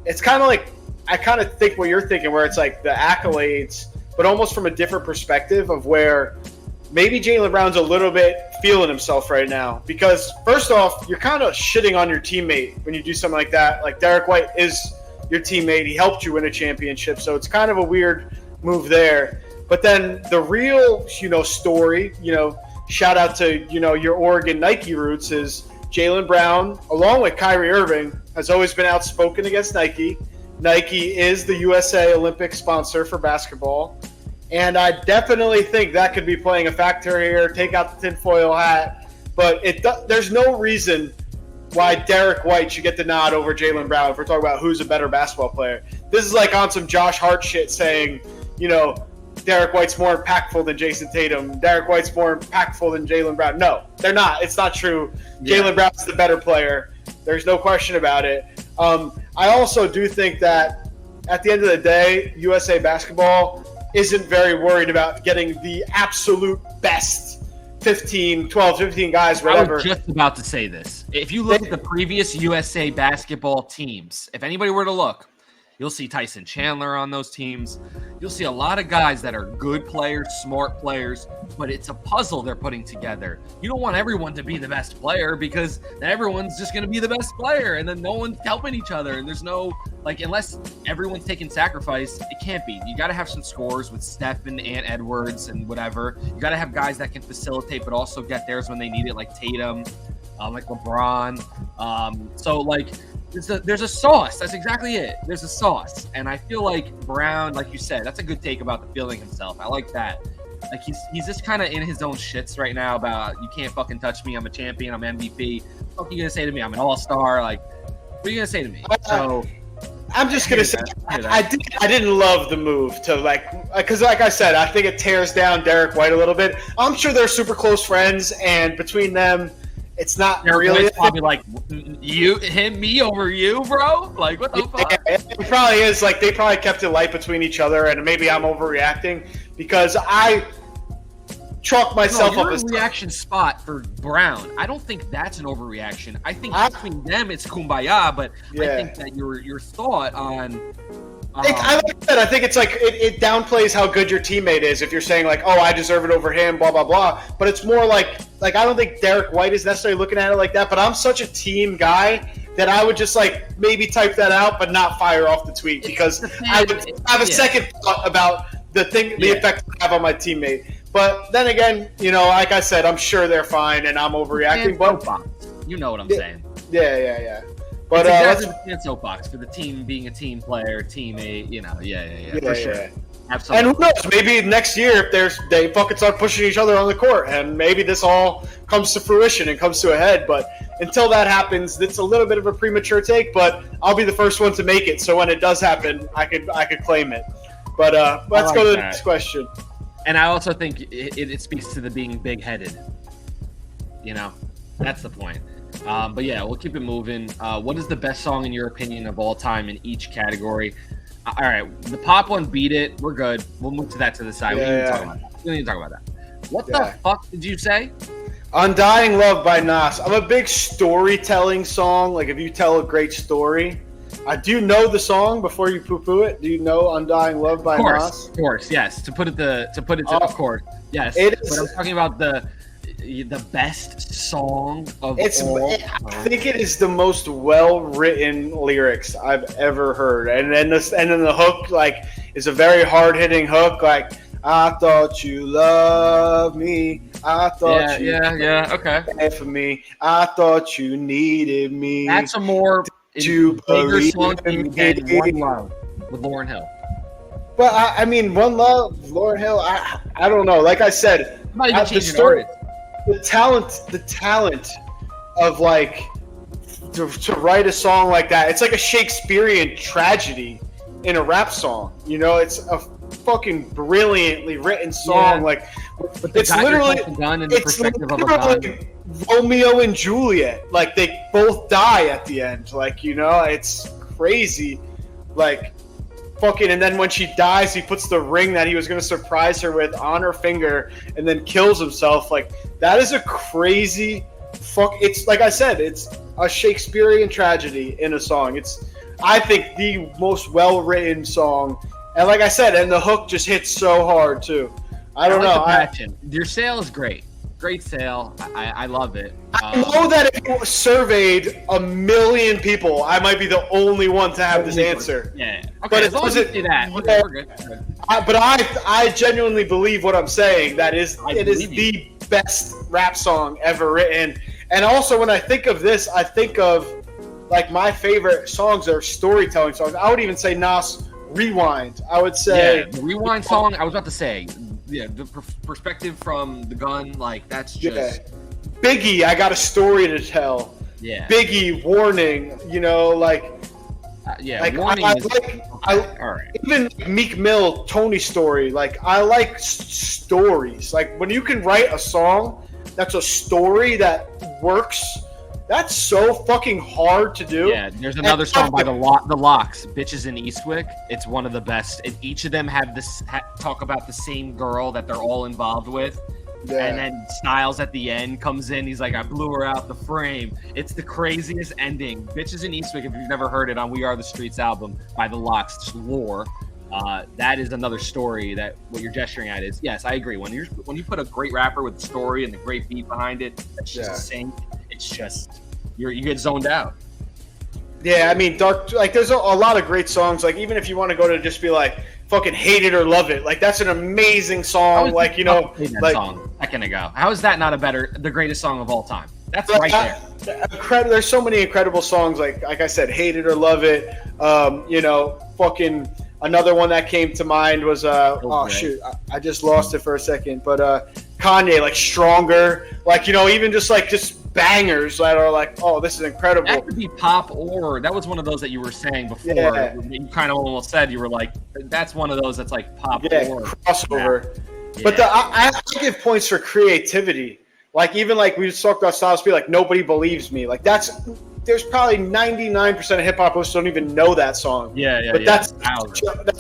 it's kind of like I kind of think what you're thinking, where it's like the accolades, but almost from a different perspective of where maybe Jaylen Brown's a little bit feeling himself right now. Because first off, you're kind of shitting on your teammate when you do something like that. Like Derek White is your teammate. He helped you win a championship. So it's kind of a weird move there. But then the real, story, shout out to, your Oregon Nike roots is Jaylen Brown, along with Kyrie Irving, has always been outspoken against Nike. Nike is the USA Olympic sponsor for basketball. And I definitely think that could be playing a factor here. Take out the tinfoil hat. But there's no reason why Derek White should get the nod over Jaylen Brown if we're talking about who's a better basketball player. This is like on some Josh Hart shit saying, Derek White's more impactful than Jason Tatum. Derek White's more impactful than Jaylen Brown. No, they're not. It's not true. Yeah. Jaylen Brown's the better player. There's no question about it. I also do think that at the end of the day, USA basketball isn't very worried about getting the absolute best 15 guys, whatever. I was just about to say this. If you look at the previous USA basketball teams, if anybody were to look, you'll see Tyson Chandler on those teams. You'll see a lot of guys that are good players, smart players, but it's a puzzle they're putting together. You don't want everyone to be the best player because then everyone's just going to be the best player and then no one's helping each other. And there's no, unless everyone's taking sacrifice, it can't be. You got to have some scores with Steph and Ant Edwards and whatever. You got to have guys that can facilitate but also get theirs when they need it, like Tatum, like LeBron. There's a sauce. That's exactly it. There's a sauce. And I feel like Brown, like you said, that's a good take about the feeling himself. I like that. Like he's just kind of in his own shits right now about you can't fucking touch me. I'm a champion. I'm MVP. What are you going to say to me? I'm an all-star. Like, what are you going to say to me? So I'm just going to say I didn't love the move to because like I said, I think it tears down Derek White a little bit. I'm sure they're super close friends, and between them, it's not really probably like me over you, bro. Like what the fuck? It probably is. Like they probably kept it light between each other, and maybe I'm overreacting because I chalk myself up as a reaction spot for Brown. I don't think that's an overreaction. I think between them it's kumbaya, but I think that your thought on. I like that. I think it's like it downplays how good your teammate is if you're saying like, oh, I deserve it over him, blah blah blah. But it's more like I don't think Derek White is necessarily looking at it like that. But I'm such a team guy that I would just maybe type that out, but not fire off the tweet because I would have a second thought about the effect I have on my teammate. But then again, like I said, I'm sure they're fine and I'm overreacting. But you know what I'm saying? Yeah. But it's soapbox for the team being a team player, teammate, for sure. Yeah. Absolutely. And who knows? Maybe next year, if they fucking start pushing each other on the court, and maybe this all comes to fruition and comes to a head. But until that happens, it's a little bit of a premature take. But I'll be the first one to make it. So when it does happen, I could claim it. But let's go to the next question. And I also think it speaks to the being big-headed. That's the point. But yeah, we'll keep it moving. What is the best song in your opinion of all time in each category? All right, the pop one, Beat It. We're good. We'll move to that to the side. We don't need to talk about that. What the fuck did you say? Undying Love by Nas. I'm a big storytelling song. Like, if you tell a great story. Do you know the song before you poo-poo it? Do you know Undying Love by Nas? Of course, yes. To put it of course, yes. It is, but I'm talking about the best song of all. I think it is the most well-written lyrics I've ever heard. And then the hook, like, is a very hard-hitting hook, like, I thought you loved me. I thought you cared for me. I thought you needed me. That's a more bigger song than One Love with Lauryn Hill. But I mean, One Love, Lauryn Hill. I don't know. Like I said, the talent of like to write a song like that. It's like a Shakespearean tragedy in a rap song. You know, it's a fucking brilliantly written song. Like, it's literally Romeo and Juliet. Like, they both die at the end. Like, you know, it's crazy. Like, fucking, and then when she dies, he puts the ring that he was going to surprise her with on her finger and then kills himself. Like, that is a crazy it's like I said, it's a Shakespearean tragedy in a song. It's, I think, the most well-written song. And like I said, and the hook just hits so hard too. I don't know. Your sale is great. Great sale. I love it. I know that if you surveyed 1 million people, I might be the only one to have this answer. Yeah. Okay, but as long as you say that, we're good. But I genuinely believe what I'm saying. That is, it is the best rap song ever written. And also, when I think of this, I think of, like, my favorite songs are storytelling songs. I would even say Nas Rewind. I would say the Rewind song. I was about to say, the perspective from the gun, like, that's just Biggie. I got a story to tell. Yeah. Biggie, Warning. You know, like, like, Warning. All right. Even Meek Mill, Tony Story. Like, I like stories. Like, when you can write a song that's a story that works. That's so fucking hard to do. Yeah, there's another song by the Locks, "Bitches in Eastwick." It's one of the best. And each of them have talk about the same girl that they're all involved with. Yeah. And then Styles at the end comes in. He's like, "I blew her out the frame." It's the craziest ending. "Bitches in Eastwick," if you've never heard it, on We Are the Streets album by the Locks. It's lore. That is another story that what you're gesturing at is, yes, I agree. When you put a great rapper with a story and the great beat behind it, that's just a sync. It's just you get zoned out. Yeah, I mean, there's a lot of great songs. Like, even if you want to go to just be like, fucking Hate It or Love It, like, that's an amazing song. Like, you know, like, song a second ago. How is that not the greatest song of all time? That's right there. There's so many incredible songs. Like I said, Hate It or Love It. You know, fucking another one that came to mind was I just lost it for a second. But Kanye, like, Stronger. Like, you know, even just bangers that are like, oh, this is incredible. That could be pop, or that was one of those that you were saying before. Yeah. You kind of almost said, you were like, that's one of those that's like pop or crossover. Yeah. But I give points for creativity. Like, even like we just talked about Styles P, like, Nobody Believes Me. Like, there's probably 99% of hip hop listeners don't even know that song. But that's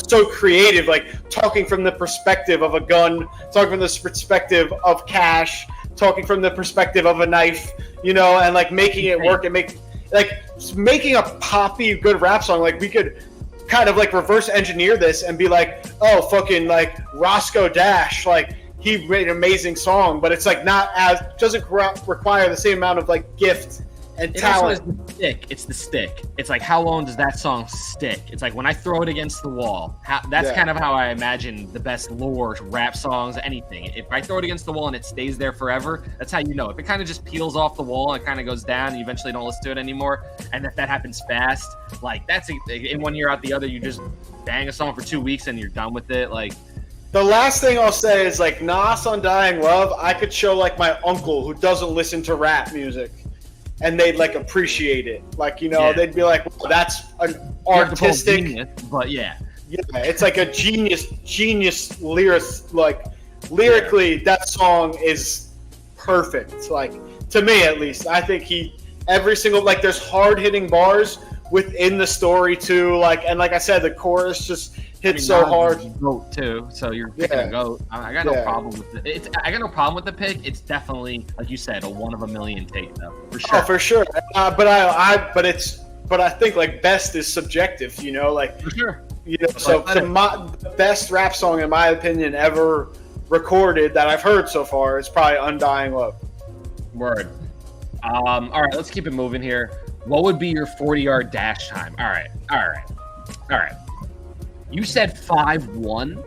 so creative. Like, talking from the perspective of a gun, talking from the perspective of cash, talking from the perspective of a knife, you know, and like making it work and making a poppy good rap song. Like, we could kind of like reverse engineer this and be like, oh, fucking like Roscoe Dash, like, he made an amazing song, but it's like doesn't require the same amount of like gift and talent. It's the stick. It's like, how long does that song stick? It's like, when I throw it against the wall. That's kind of how I imagine the best lore, rap songs, anything. If I throw it against the wall and it stays there forever, that's how you know. If it kind of just peels off the wall and kind of goes down and you eventually don't listen to it anymore, and if that happens fast, like, that's in 1 year out the other, you just bang a song for 2 weeks and you're done with it. Like, the last thing I'll say is, like, Nas Undying Love, I could show like my uncle who doesn't listen to rap music, and they'd like appreciate it. Like, you know, they'd be like, well, that's an artistic, genius, but it's like a genius lyric. Like, lyrically, that song is perfect. Like, to me at least, I think every single, like, there's hard hitting bars within the story too. Like, and like I said, the chorus just hit so hard. Goat too, so you're picking a goat. I got no problem with it. I got no problem with the pick. It's definitely, like you said, a 1 of a million take though, for sure. Oh, for sure. But I think like best is subjective, you know, like for sure. You know, so the best rap song in my opinion ever recorded that I've heard so far is probably "Undying Love." Word. All right, let's keep it moving here. What would be your 40-yard dash time? All right. You said 5'1"?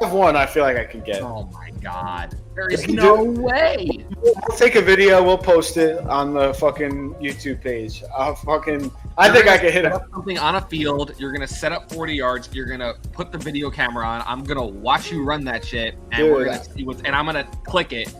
5'1", I feel like I can get. Oh my god. There is no way. We'll take a video, we'll post it on the fucking YouTube page. I think I can hit it. Something on a field, you're gonna set up 40 yards, you're gonna put the video camera on, I'm gonna watch you run that shit, and we're gonna see and I'm gonna click it.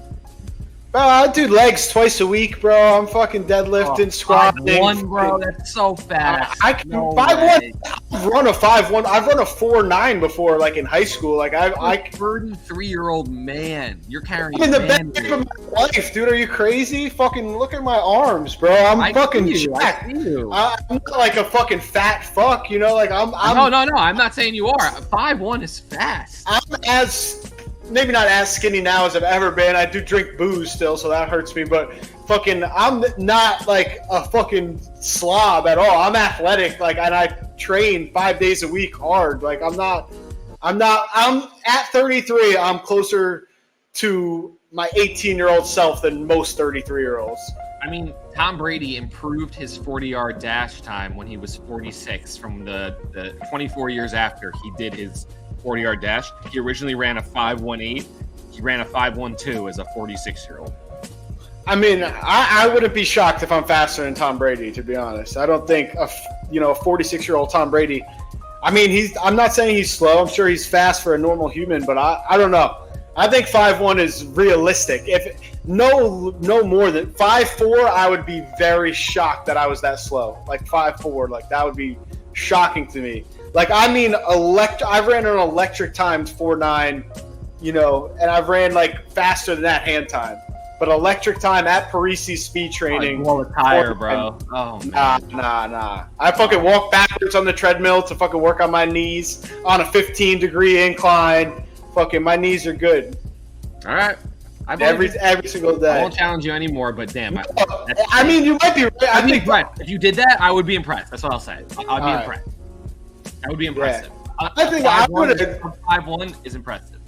Bro, I do legs twice a week, bro. I'm fucking deadlifting, squatting. 5'1", bro. That's so fast. I can 5'1". I've run a 5'1". I've run a 4'9" before, like in high school. Like I 33-year-old man. You're carrying. I'm in the best shape of my life, dude. Are you crazy? Fucking look at my arms, bro. I'm fucking jacked. I'm not like a fucking fat fuck, you know. Like I'm. No. I'm not saying you are. 5'1" is fast. I'm maybe not as skinny now as I've ever been. I do drink booze still, so that hurts me. But fucking, I'm not like a fucking slob at all. I'm athletic, like, and I train 5 days a week hard. Like, I'm at 33. I'm closer to my 18-year-old self than most 33-year-olds. I mean, Tom Brady improved his 40-yard dash time when he was 46 from the 24 years after he did his 40-yard dash. He originally ran a 5.18. He ran a 5.12 as a 46-year-old. I mean, I wouldn't be shocked if I'm faster than Tom Brady, to be honest. I don't think a 46-year-old Tom Brady. I mean, I'm not saying he's slow. I'm sure he's fast for a normal human, but I don't know. I think 5'1" is realistic. If no more than 5'4", I would be very shocked that I was that slow. Like 5'4", like that would be shocking to me. Like, I mean, I ran an electric times 4.9, you know, and I've ran like faster than that hand time. But electric time at Parisi's speed training. Blow a tire, bro. Oh, man. Nah. I fucking walk backwards on the treadmill to fucking work on my knees on a 15-degree incline. Fucking, my knees are good. All right. Every single day. I won't challenge you anymore, but damn. I mean, you might be right. I'd be impressed. If you did that, I would be impressed. That's what I'll say. I'd be impressed. That would be impressive. Yeah. I think I would have. 5'1" is impressive.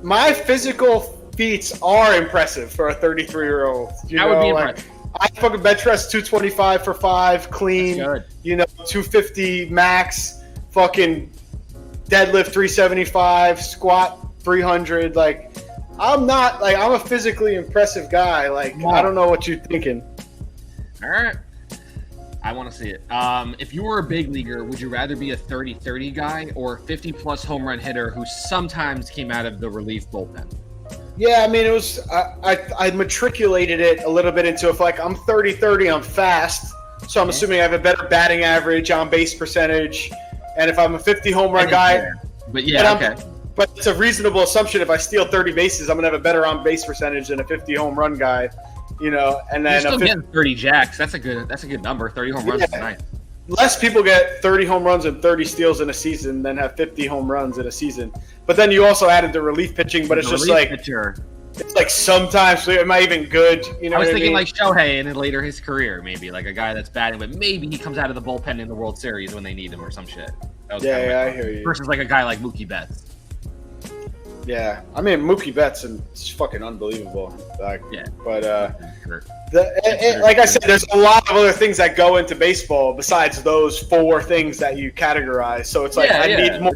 My physical feats are impressive for a 33-year-old. That would be impressive. I fucking bench press 225 for 5, clean. You know, 250 max. Fucking deadlift 375, squat 300. Like, I'm a physically impressive guy. Like, I don't know what you're thinking. All right. I want to see it. If you were a big leaguer, would you rather be a 30-30 guy or a 50-plus home run hitter who sometimes came out of the relief bullpen? Yeah, I mean, it was I matriculated it a little bit into if, like, I'm 30-30, I'm fast, so I'm assuming I have a better batting average, on base percentage, and if I'm a 50 home run guy, but yeah, okay. But it's a reasonable assumption if I steal 30 bases, I'm gonna have a better on base percentage than a 50 home run guy. You know, and then you're still getting 30 jacks. That's a good number. 30 home runs is nice. Less people get 30 home runs and 30 steals in a season than have 50 home runs in a season. But then you also added the relief pitching, but it's just like pitcher. It's like sometimes am I even good? You know, I was thinking like Shohei in later his career, maybe like a guy that's batting, but maybe he comes out of the bullpen in the World Series when they need him or some shit. I hear you. Versus like a guy like Mookie Betts. Yeah, I mean Mookie Betts and it's fucking unbelievable. Like, but like I said, there's a lot of other things that go into baseball besides those 4 things that you categorize. So it's like I need more.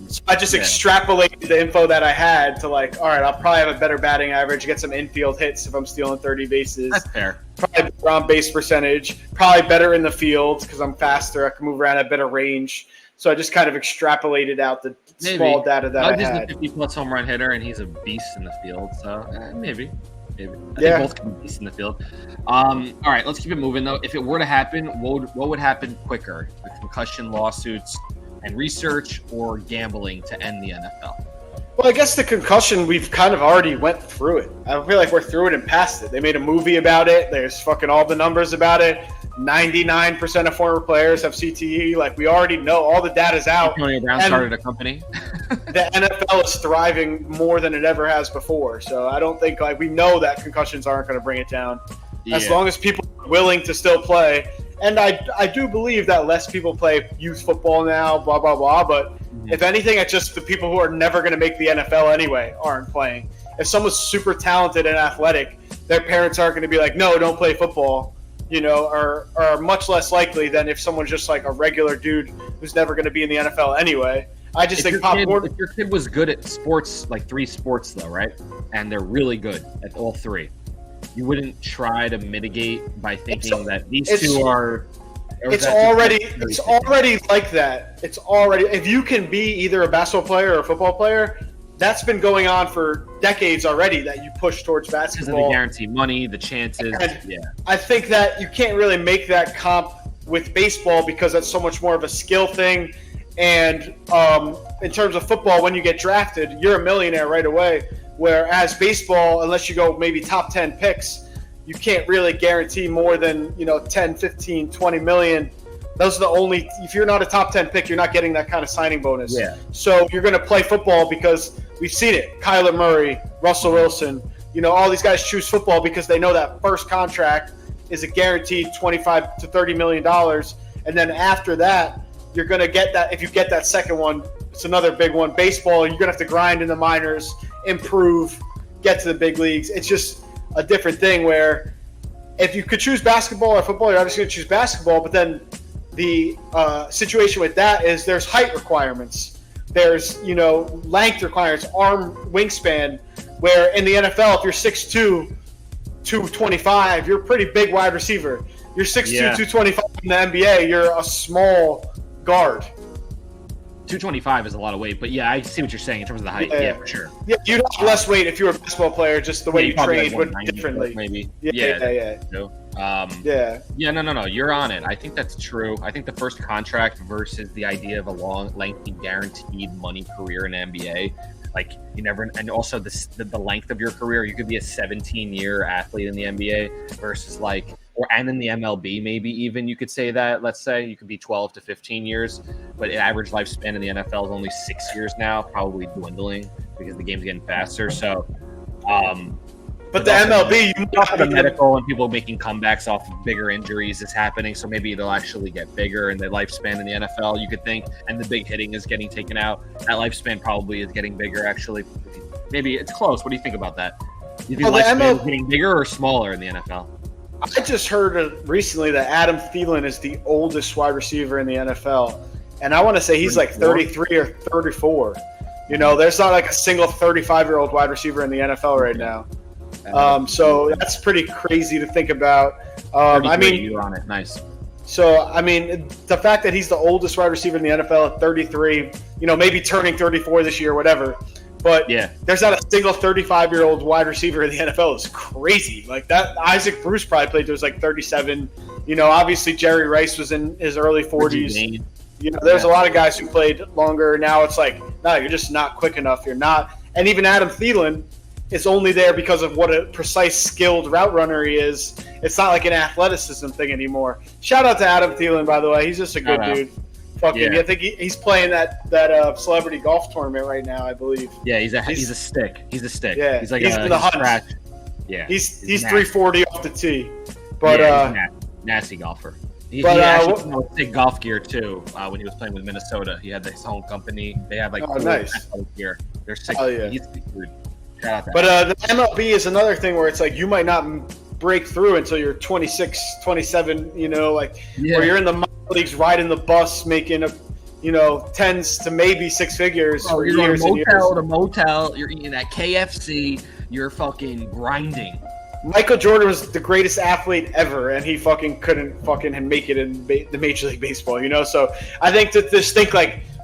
So I just extrapolated the info that I had to like, all right, I'll probably have a better batting average, get some infield hits if I'm stealing 30 bases. That's fair. Probably better on base percentage, probably better in the field because I'm faster. I can move around at better range. So I just kind of extraplated out the small data that I had. He's a 50-plus home run hitter, and he's a beast in the field. So maybe. I think both can be beasts in the field. All right, let's keep it moving, though. If it were to happen, what would happen quicker? The concussion lawsuits and research or gambling to end the NFL? Well, I guess the concussion, we've kind of already went through it. I feel like we're through it and past it. They made a movie about it. There's fucking all the numbers about it. 99% of former players have CTE. Like, we already know all the data's out. Antonio Brown started a company. The NFL is thriving more than it ever has before. So I don't think, like, we know that concussions aren't going to bring it down. Yeah. As long as people are willing to still play. And I do believe that less people play youth football now, blah, blah, blah. But if anything, it's just the people who are never going to make the NFL anyway aren't playing. If someone's super talented and athletic, their parents aren't going to be like, no, don't play football, are much less likely than if someone's just like a regular dude who's never going to be in the NFL anyway. I just think if your kid was good at sports, like 3 sports though, right? And they're really good at all 3. You wouldn't try to mitigate by thinking that these two are. It's already like that. It's already, if you can be either a basketball player or a football player, that's been going on for decades already. That you push towards basketball. Because of the guaranteed money, the chances. I think that you can't really make that comp with baseball because that's so much more of a skill thing. And in terms of football, when you get drafted, you're a millionaire right away. Whereas baseball, unless you go maybe top 10 picks, you can't really guarantee more than 10, 15, 20 million. Those are the only. If you're not a top 10 pick, you're not getting that kind of signing bonus. Yeah. So you're going to play football because we've seen it. Kyler Murray, Russell Wilson, all these guys choose football because they know that first contract is a guaranteed $25 to $30 million, and then after that, you're going to get that. If you get that second one, it's another big one. Baseball, you're going to have to grind in the minors, improve, get to the big leagues. It's just a different thing where if you could choose basketball or football, you're obviously going to choose basketball, but then the situation with that is there's height requirements. There's, length requirements, arm wingspan, where in the NFL, if you're 6'2", 225, you're a pretty big wide receiver. You're 6'2", 225 in the NBA, you're a small guard. 225 is a lot of weight, but yeah, I see what you're saying in terms of the height. Yeah, for sure. Yeah, you'd have less weight if you were a basketball player, just the way you trained would differently. Maybe. Yeah. No. You're on it. I think that's true. I think the first contract versus the idea of a long, lengthy, guaranteed money career in NBA, like you never, and also the length of your career. You could be a 17-year athlete in the NBA versus and in the MLB, maybe even you could say that. Let's say you could be 12 to 15 years, but an average lifespan in the NFL is only 6 years now, probably dwindling because the game's getting faster. So, but the MLB, the medical and people making comebacks off of bigger injuries is happening. So maybe it'll actually get bigger in the lifespan in the NFL, you could think. And the big hitting is getting taken out. That lifespan probably is getting bigger, actually. Maybe it's close. What do you think about that? Do you think lifespan is getting bigger or smaller in the NFL? I just heard recently that Adam Thielen is the oldest wide receiver in the NFL. And I want to say he's 33 or 34. There's not a single 35-year-old wide receiver in the NFL right now. So that's pretty crazy to think about. You're on it. Nice. So, the fact that he's the oldest wide receiver in the NFL at 33, maybe turning 34 this year, whatever. But there's not a single 35-year-old wide receiver in the NFL. It's crazy. Like that, Isaac Bruce probably played to 37. Obviously Jerry Rice was in his early 40s. There's a lot of guys who played longer. Now it's no, you're just not quick enough. You're not. And even Adam Thielen is only there because of what a precise, skilled route runner he is. It's not like an athleticism thing anymore. Shout out to Adam Thielen, by the way. He's just a good dude. I think he's playing that celebrity golf tournament right now, I believe. Yeah, he's a stick. He's a stick. Yeah, he's in the hunt. Yeah, he's 340 off the tee. But nasty golfer. He actually had big golf gear too. When he was playing with Minnesota, he had his own company. They have nice gear. They're sick. Oh yeah, he's good. Shout out to but the MLB is another thing where it's you might not break through until you're 26, 27. Where you're in the minor leagues, riding the bus, making tens to maybe six figures for years and years. Motel to motel, you're eating at KFC, you're fucking grinding. Michael Jordan was the greatest athlete ever, and he couldn't make it in the Major League Baseball. So I think to just think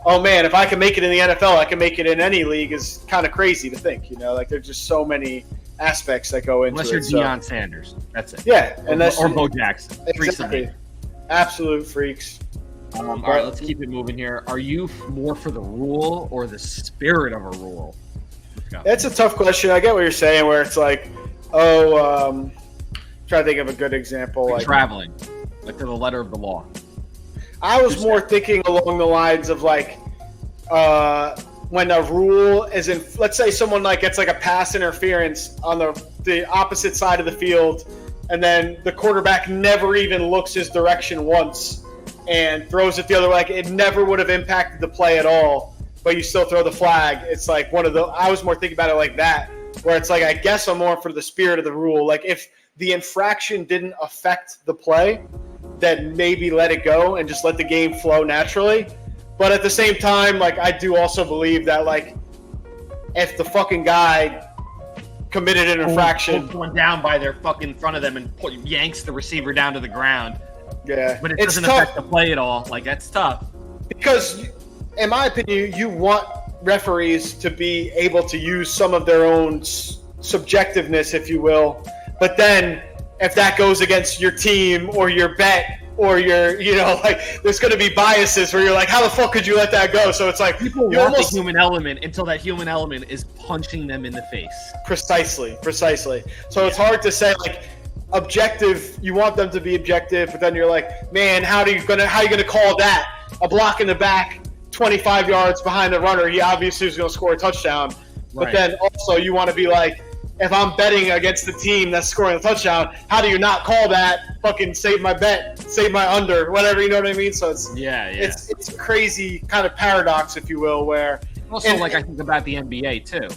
oh man, if I can make it in the NFL, I can make it in any league is kind of crazy to think. There's just so many aspects that go into it. Unless you're Deion Sanders, that's it. Yeah, or Bo Jackson. Exactly. Absolute freaks. All right, let's keep it moving here. Are you more for the rule or the spirit of a rule? That's a tough question. I get what you're saying, where it's try to think of a good example. Traveling. like to the letter of the law. I was more thinking along the lines of like when a rule is in, let's say someone like gets like a pass interference on the opposite side of the field, and then the quarterback never even looks his direction once and throws it the other way. Like it never would have impacted the play at all, but you still throw the flag. It's like I was more thinking about it like that, where it's like, I guess I'm more for the spirit of the rule. Like if the infraction didn't affect the play, then maybe let it go and just let the game flow naturally. But at the same time, like I do also believe that like if the fucking guy committed an infraction, pulls one down by their fucking front of them and yanks the receiver down to the ground. Yeah, but it doesn't affect the play at all. Like that's tough. Because, in my opinion, you want referees to be able to use some of their own subjectiveness, if you will. But then, if that goes against your team or your bet or your, like, there's going to be biases where you're like, how the fuck could you let that go? So it's like, people want the human element until that human element is punching them in the face. Precisely. So it's hard to say, like, objective, you want them to be objective, but then you're like, man, how are you gonna call that? A block in the back, 25 yards behind the runner, he obviously is going to score a touchdown. Right. But then also you want to be like, if I'm betting against the team that's scoring a touchdown, how do you not call that fucking save my bet, save my under, whatever, you know what I mean? So it's it's a crazy kind of paradox, if you will, where also I think about the NBA too.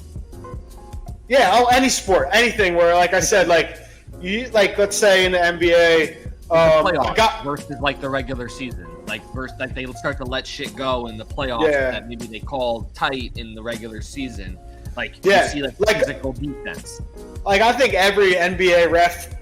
Yeah, any sport, anything where, like I said, let's say in the NBA, playoffs versus like the regular season, like they start to let shit go in the playoffs that maybe they call tight in the regular season. Like you see physical defense. Like I think every NBA ref,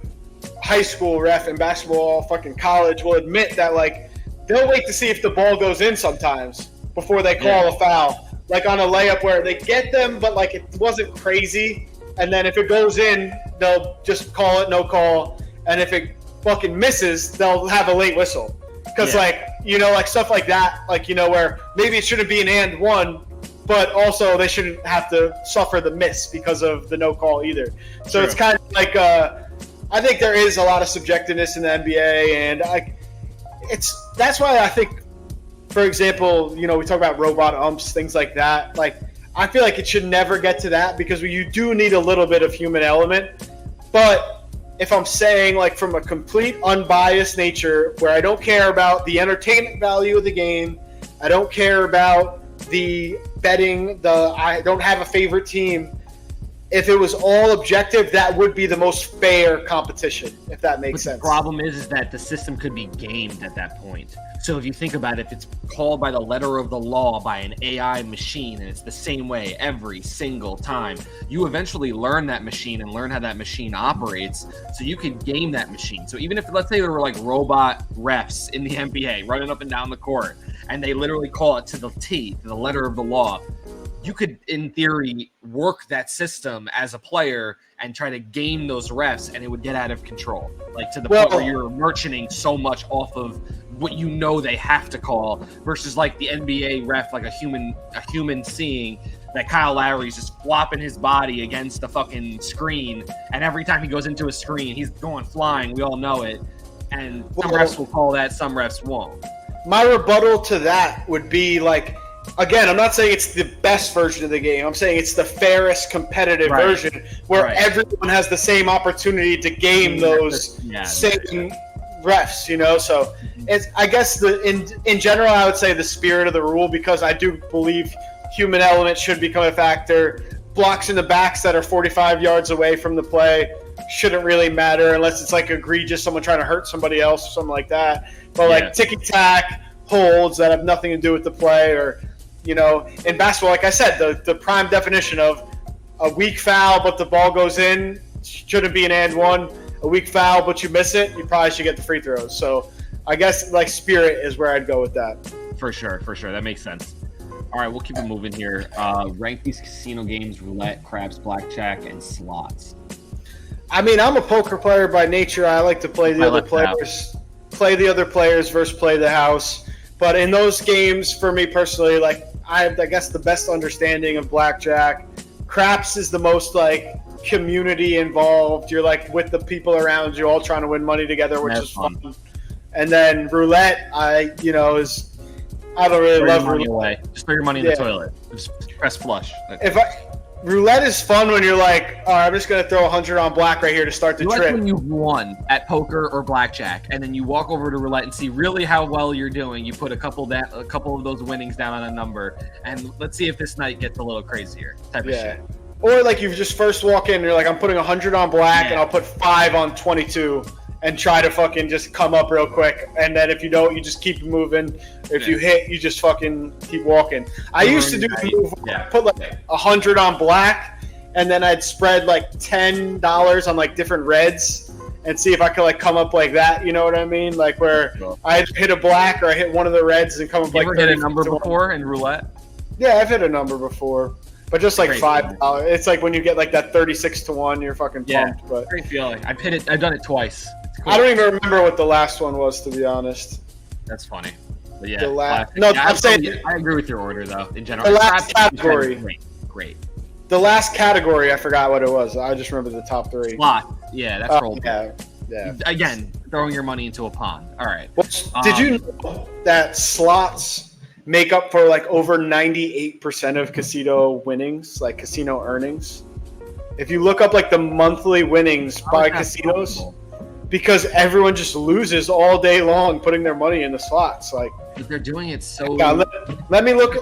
high school ref, and basketball, fucking college will admit that like they'll wait to see if the ball goes in sometimes before they call a foul. Like on a layup where they get them, but like it wasn't crazy. And then if it goes in, they'll just call it no call. And if it fucking misses, they'll have a late whistle. Because like stuff like that, where maybe it shouldn't be an and one, but also they shouldn't have to suffer the miss because of the no call either. So it's kind of like I think there is a lot of subjectiveness in the NBA, and that's why I think, for example, we talk about robot umps, things like that. Like I feel like it should never get to that because you do need a little bit of human element. But if I'm saying like from a complete unbiased nature where I don't care about the entertainment value of the game, I don't care about the betting, I don't have a favorite team. If it was all objective, that would be the most fair competition, if that makes sense. The problem is that the system could be gamed at that point. So if you think about it, if it's called by the letter of the law by an AI machine, and it's the same way every single time, you eventually learn that machine and learn how that machine operates, so you can game that machine. So even if, let's say there were like robot refs in the NBA running up and down the court, and they literally call it to the T, to the letter of the law, you could, in theory, work that system as a player and try to game those refs, and it would get out of control. Like to the point where you're merchanting so much off of what they have to call, versus like the NBA ref, like a human seeing that Kyle Lowry's just flopping his body against the fucking screen, and every time he goes into a screen, he's going flying. We all know it. And some refs will call that, some refs won't. My rebuttal to that would be like, again, I'm not saying it's the best version of the game. I'm saying it's the fairest competitive version where everyone has the same opportunity to game those same refs, So it's, I guess in general, I would say the spirit of the rule, because I do believe human element should become a factor. Blocks in the backs that are 45 yards away from the play shouldn't really matter unless it's like egregious, someone trying to hurt somebody else or something like that. But like ticky-tack holds that have nothing to do with the play, or in basketball, like I said, the prime definition of a weak foul but the ball goes in shouldn't be an and one. A weak foul but you miss it, you probably should get the free throws. So I guess like spirit is where I'd go with that. For sure. That makes sense. All right, we'll keep it moving here. Rank these casino games: roulette, craps, blackjack, and slots. I mean, I'm a poker player by nature. I like to play the other players. Play the other players versus play the house. But in those games, for me personally, like I guess the best understanding of blackjack. Craps is the most like community involved. You're like with the people around you, all trying to win money together, which is fun. And then roulette, I don't really Throw love your money roulette. away. Just throw your money in the toilet. Just press flush. Roulette is fun when you're like, all right, I'm just gonna throw 100 on black right here to start the Roulette trip. when you've won at poker or blackjack, and then you walk over to roulette and see really how well you're doing. You put a couple of those winnings down on a number, and let's see if this night gets a little crazier. Type of shit. Or like you just first walk in, and you're like, I'm putting 100 on black, and I'll put 5 on 22, and try to fucking just come up real quick. And then if you don't, you just keep moving. If you hit, you just fucking keep walking. I used to do the move. Put like 100 on black, and then I'd spread like $10 on like different reds, and see if I could like come up like that. You know what I mean? Like where I hit a black or I hit one of the reds and come up. You like ever hit a number before in roulette? Yeah, I've hit a number before. But just like $5, it's like when you get like that 36-1, you're fucking pumped. But great feeling. I've done it twice. Cool. I don't even remember what the last one was, to be honest. That's funny. But yeah, I'm saying I agree with your order though. In general, the last category, great. The last category, I forgot what it was. I just remember the top 3. Slot. Yeah, that's roll. Yeah. Again, throwing your money into a pond. All right. Did you know that slots make up for like over 98% of casino winnings, like casino earnings? If you look up like the monthly winnings by casinos, possible? Because everyone just loses all day long putting their money in the slots. Like they're doing it so. God, let me look.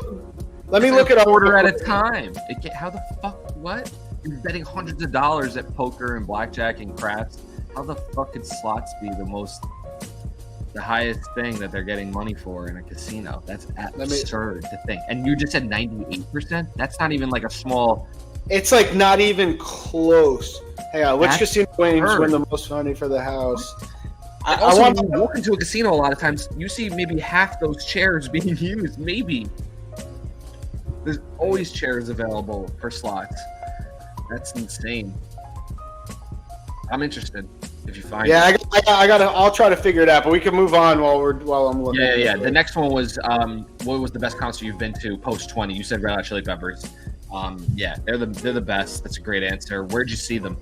Let me look at a quarter at a time. How the fuck? What? You're betting hundreds of dollars at poker and blackjack and craps. How the fuck could slots be the highest thing that they're getting money for in a casino? That's absurd to think. And you just said 98%. That's not even like a small. It's like not even close. Hang on, which casino win the most money for the house? Also, when you walk into a casino, a lot of times you see maybe half those chairs being used. Maybe there's always chairs available for slots. That's insane. I'm interested if you find. Yeah, I'll try to figure it out, but we can move on while I'm looking. Yeah. The next one was what was the best concert you've been to post 20? You said Red Hot Chili Peppers. Yeah, they're the best. That's a great answer. Where'd you see them?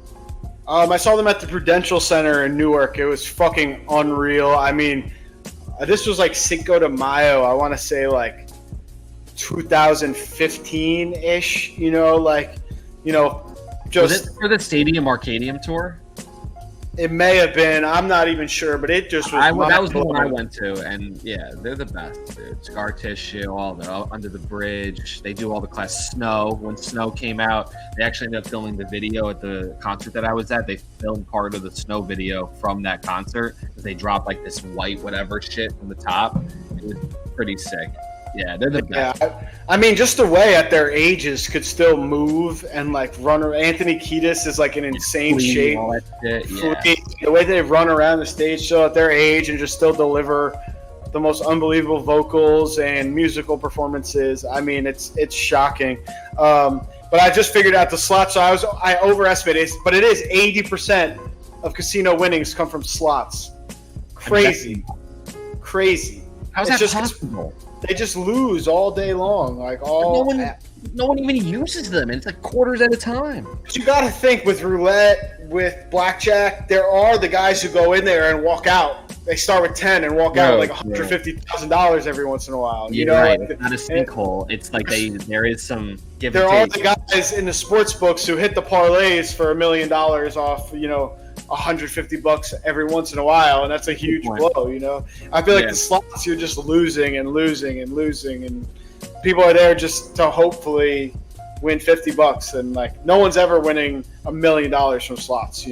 I saw them at the Prudential Center in Newark. It was fucking unreal. I mean, this was like Cinco de Mayo. I want to say like 2015-ish. Just was it for the Stadium Arcadium tour? It may have been. I'm not even sure, but it just was. That was the one I went to, and yeah, they're the best. Dude. Scar Tissue, all Under the Bridge. They do all the class. Snow. When Snow came out, they actually ended up filming the video at the concert that I was at. They filmed part of the Snow video from that concert because they dropped like this white whatever shit from the top. It was pretty sick. Yeah, they're the best. Yeah, I mean, just the way at their ages could still move and like run. Anthony Kiedis is like in insane shape. All that shit, yeah. The way they run around the stage show at their age and just still deliver the most unbelievable vocals and musical performances. I mean, it's shocking. But I just figured out the slots, so I overestimated it, but it is 80% of casino winnings come from slots. Crazy. How's that possible? They just lose all day long, no one even uses them. It's like quarters at a time. But you got to think with roulette, with blackjack, there are the guys who go in there and walk out. They start with 10 and walk out with like $150,000 every once in a while. You know, right. It's not a sinkhole. It's like there is some give and take. There are the guys in the sports books who hit the parlays for $1 million off, $150 every once in a while, and that's a huge blow. I feel like the slots, you're just losing and people are there just to hopefully win $50, and like no one's ever winning $1 million from slots.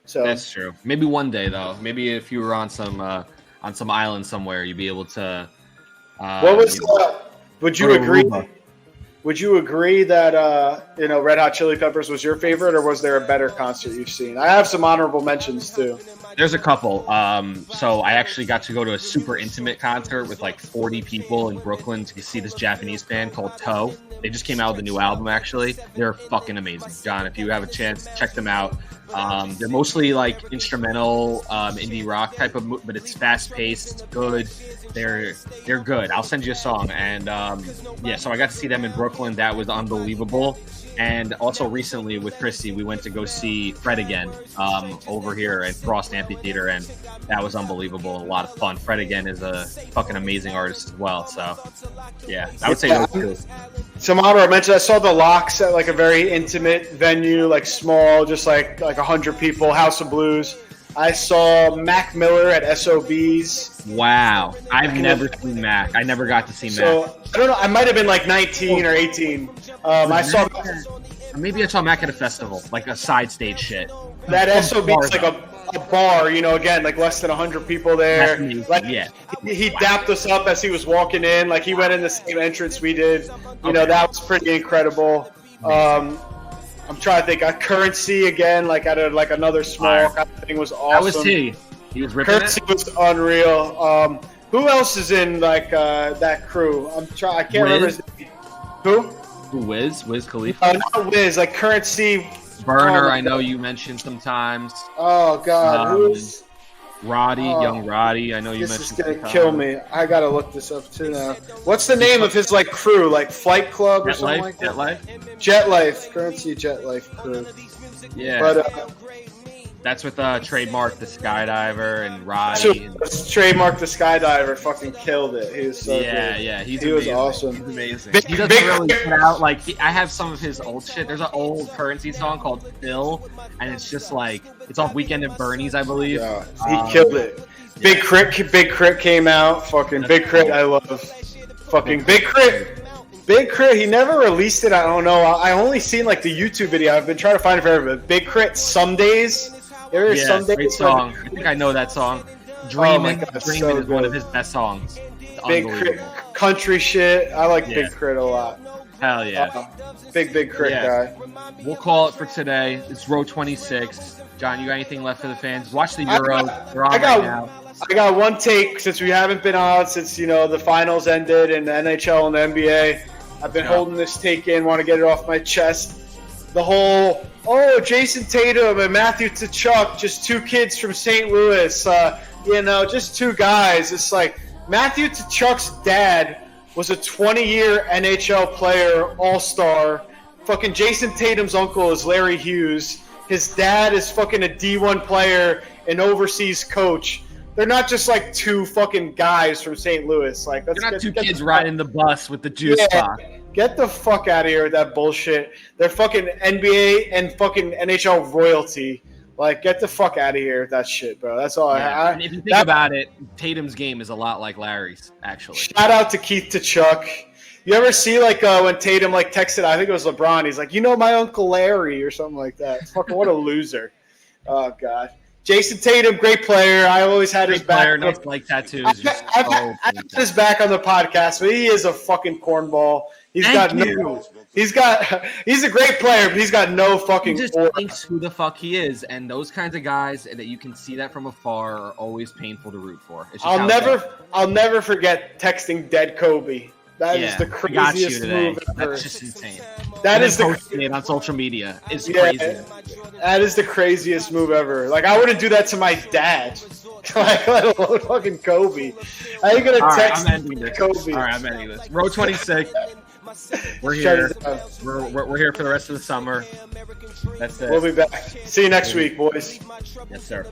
So that's true. Maybe one day though. Maybe if you were on some island somewhere, you'd be able to. Would you agree? Would you agree that Red Hot Chili Peppers was your favorite, or was there a better concert you've seen? I have some honorable mentions too. There's a couple. So I actually got to go to a super intimate concert with like 40 people in Brooklyn to see this Japanese band called Toe. They just came out with a new album, actually. They're fucking amazing. John, if you have a chance, check them out. They're mostly like instrumental, indie rock type of, but it's fast paced, it's good. They're good. I'll send you a song. And so I got to see them in Brooklyn. That was unbelievable. And also recently with Christy, we went to go see Fred again over here at Frost Amphitheater, and that was unbelievable. A lot of fun. Fred again is a fucking amazing artist as well. So, yeah, I would say those two. Some honorable mention. I saw the Locks at like a very intimate venue, like small, just like 100 people. House of Blues. I saw Mac Miller at SOB's. Wow, I've never seen Mac. I never got to see Mac. So I don't know. I might have been like 19 or 18. I saw maybe I saw Mac at a festival, like a side stage shit. that SOB is like a bar. You know, again, like less than 100 people there. Like, yeah, he dapped us up as he was walking in. Like he went in the same entrance we did. You know, that was pretty incredible. I'm trying to think. Currency again, like at another small kind of thing was awesome. That was he. He was ripping Currency was unreal. Who else is in like that crew? I can't remember his name. Who? Wiz Khalifa. Not Wiz. Like Currency. Burner. I know you mentioned sometimes. Oh God, who's Roddy? Young Roddy. I know you mentioned. This is gonna kill me. I gotta look this up too now. What's the name of his like crew? Like Flight Club or something like that? Jet Life. Currency Jet Life crew. Yeah. But that's with Trademark the Skydiver and Roddy. Trademark the Skydiver fucking killed it. He was so good. Yeah. He was awesome. He's amazing. He doesn't really put out like I have some of his old shit. There's an old Currency song called Phil, and it's just like it's off Weekend at Bernie's, I believe. Yeah, he killed it. Big Crit came out. Fucking Big Crit, I love. Fucking Big Crit. Big Crit, he never released it. I don't know. I only seen like the YouTube video. I've been trying to find it forever. But Big Crit, Some Days. Yeah, great song. I think I know that song. Dreamin' is one of his best songs. It's Big Crit, country shit. I like Big Crit a lot. Hell yeah. Big Crit guy. We'll call it for today. It's row 26. John, you got anything left for the fans? Watch the Euro. They're on right now. I got one take since we haven't been on since the finals ended and the NHL and the NBA. I've been holding this take in, want to get it off my chest. The whole Jason Tatum and Matthew Tkachuk, just two kids from St. Louis, just two guys. It's like Matthew Tkachuk's dad was a 20-year NHL player, all-star. Fucking Jason Tatum's uncle is Larry Hughes. His dad is fucking a D1 player, an overseas coach. They're not just like two fucking guys from St. Louis. Like they're not two kids riding the bus with the juice box. Get the fuck out of here with that bullshit. They're fucking NBA and fucking NHL royalty. Like, get the fuck out of here with that shit, bro. That's all. And if you think about it, Tatum's game is a lot like Larry's, actually. Shout out to Keith Tkachuk. You ever see like when Tatum like texted? I think it was LeBron. He's like, my Uncle Larry or something like that. Fucking what a loser. Oh God. Jason Tatum, great player. I always had his back. Nothing like tattoos. I've had his back on the podcast, but he is a fucking cornball. He's a great player, but he's got no fucking. He just thinks who the fuck he is, and those kinds of guys that you can see that from afar are always painful to root for. I'll never forget texting dead Kobe. That is the craziest move ever. That's just insane. That is posting it on social media. It's crazy. That is the craziest move ever. Like I wouldn't do that to my dad. Like let alone fucking Kobe. How are you gonna text Kobe? All right, I'm ending this. Row 26. We're here. We're here for the rest of the summer. That's it. We'll be back. See you next week, boys. Yes, sir.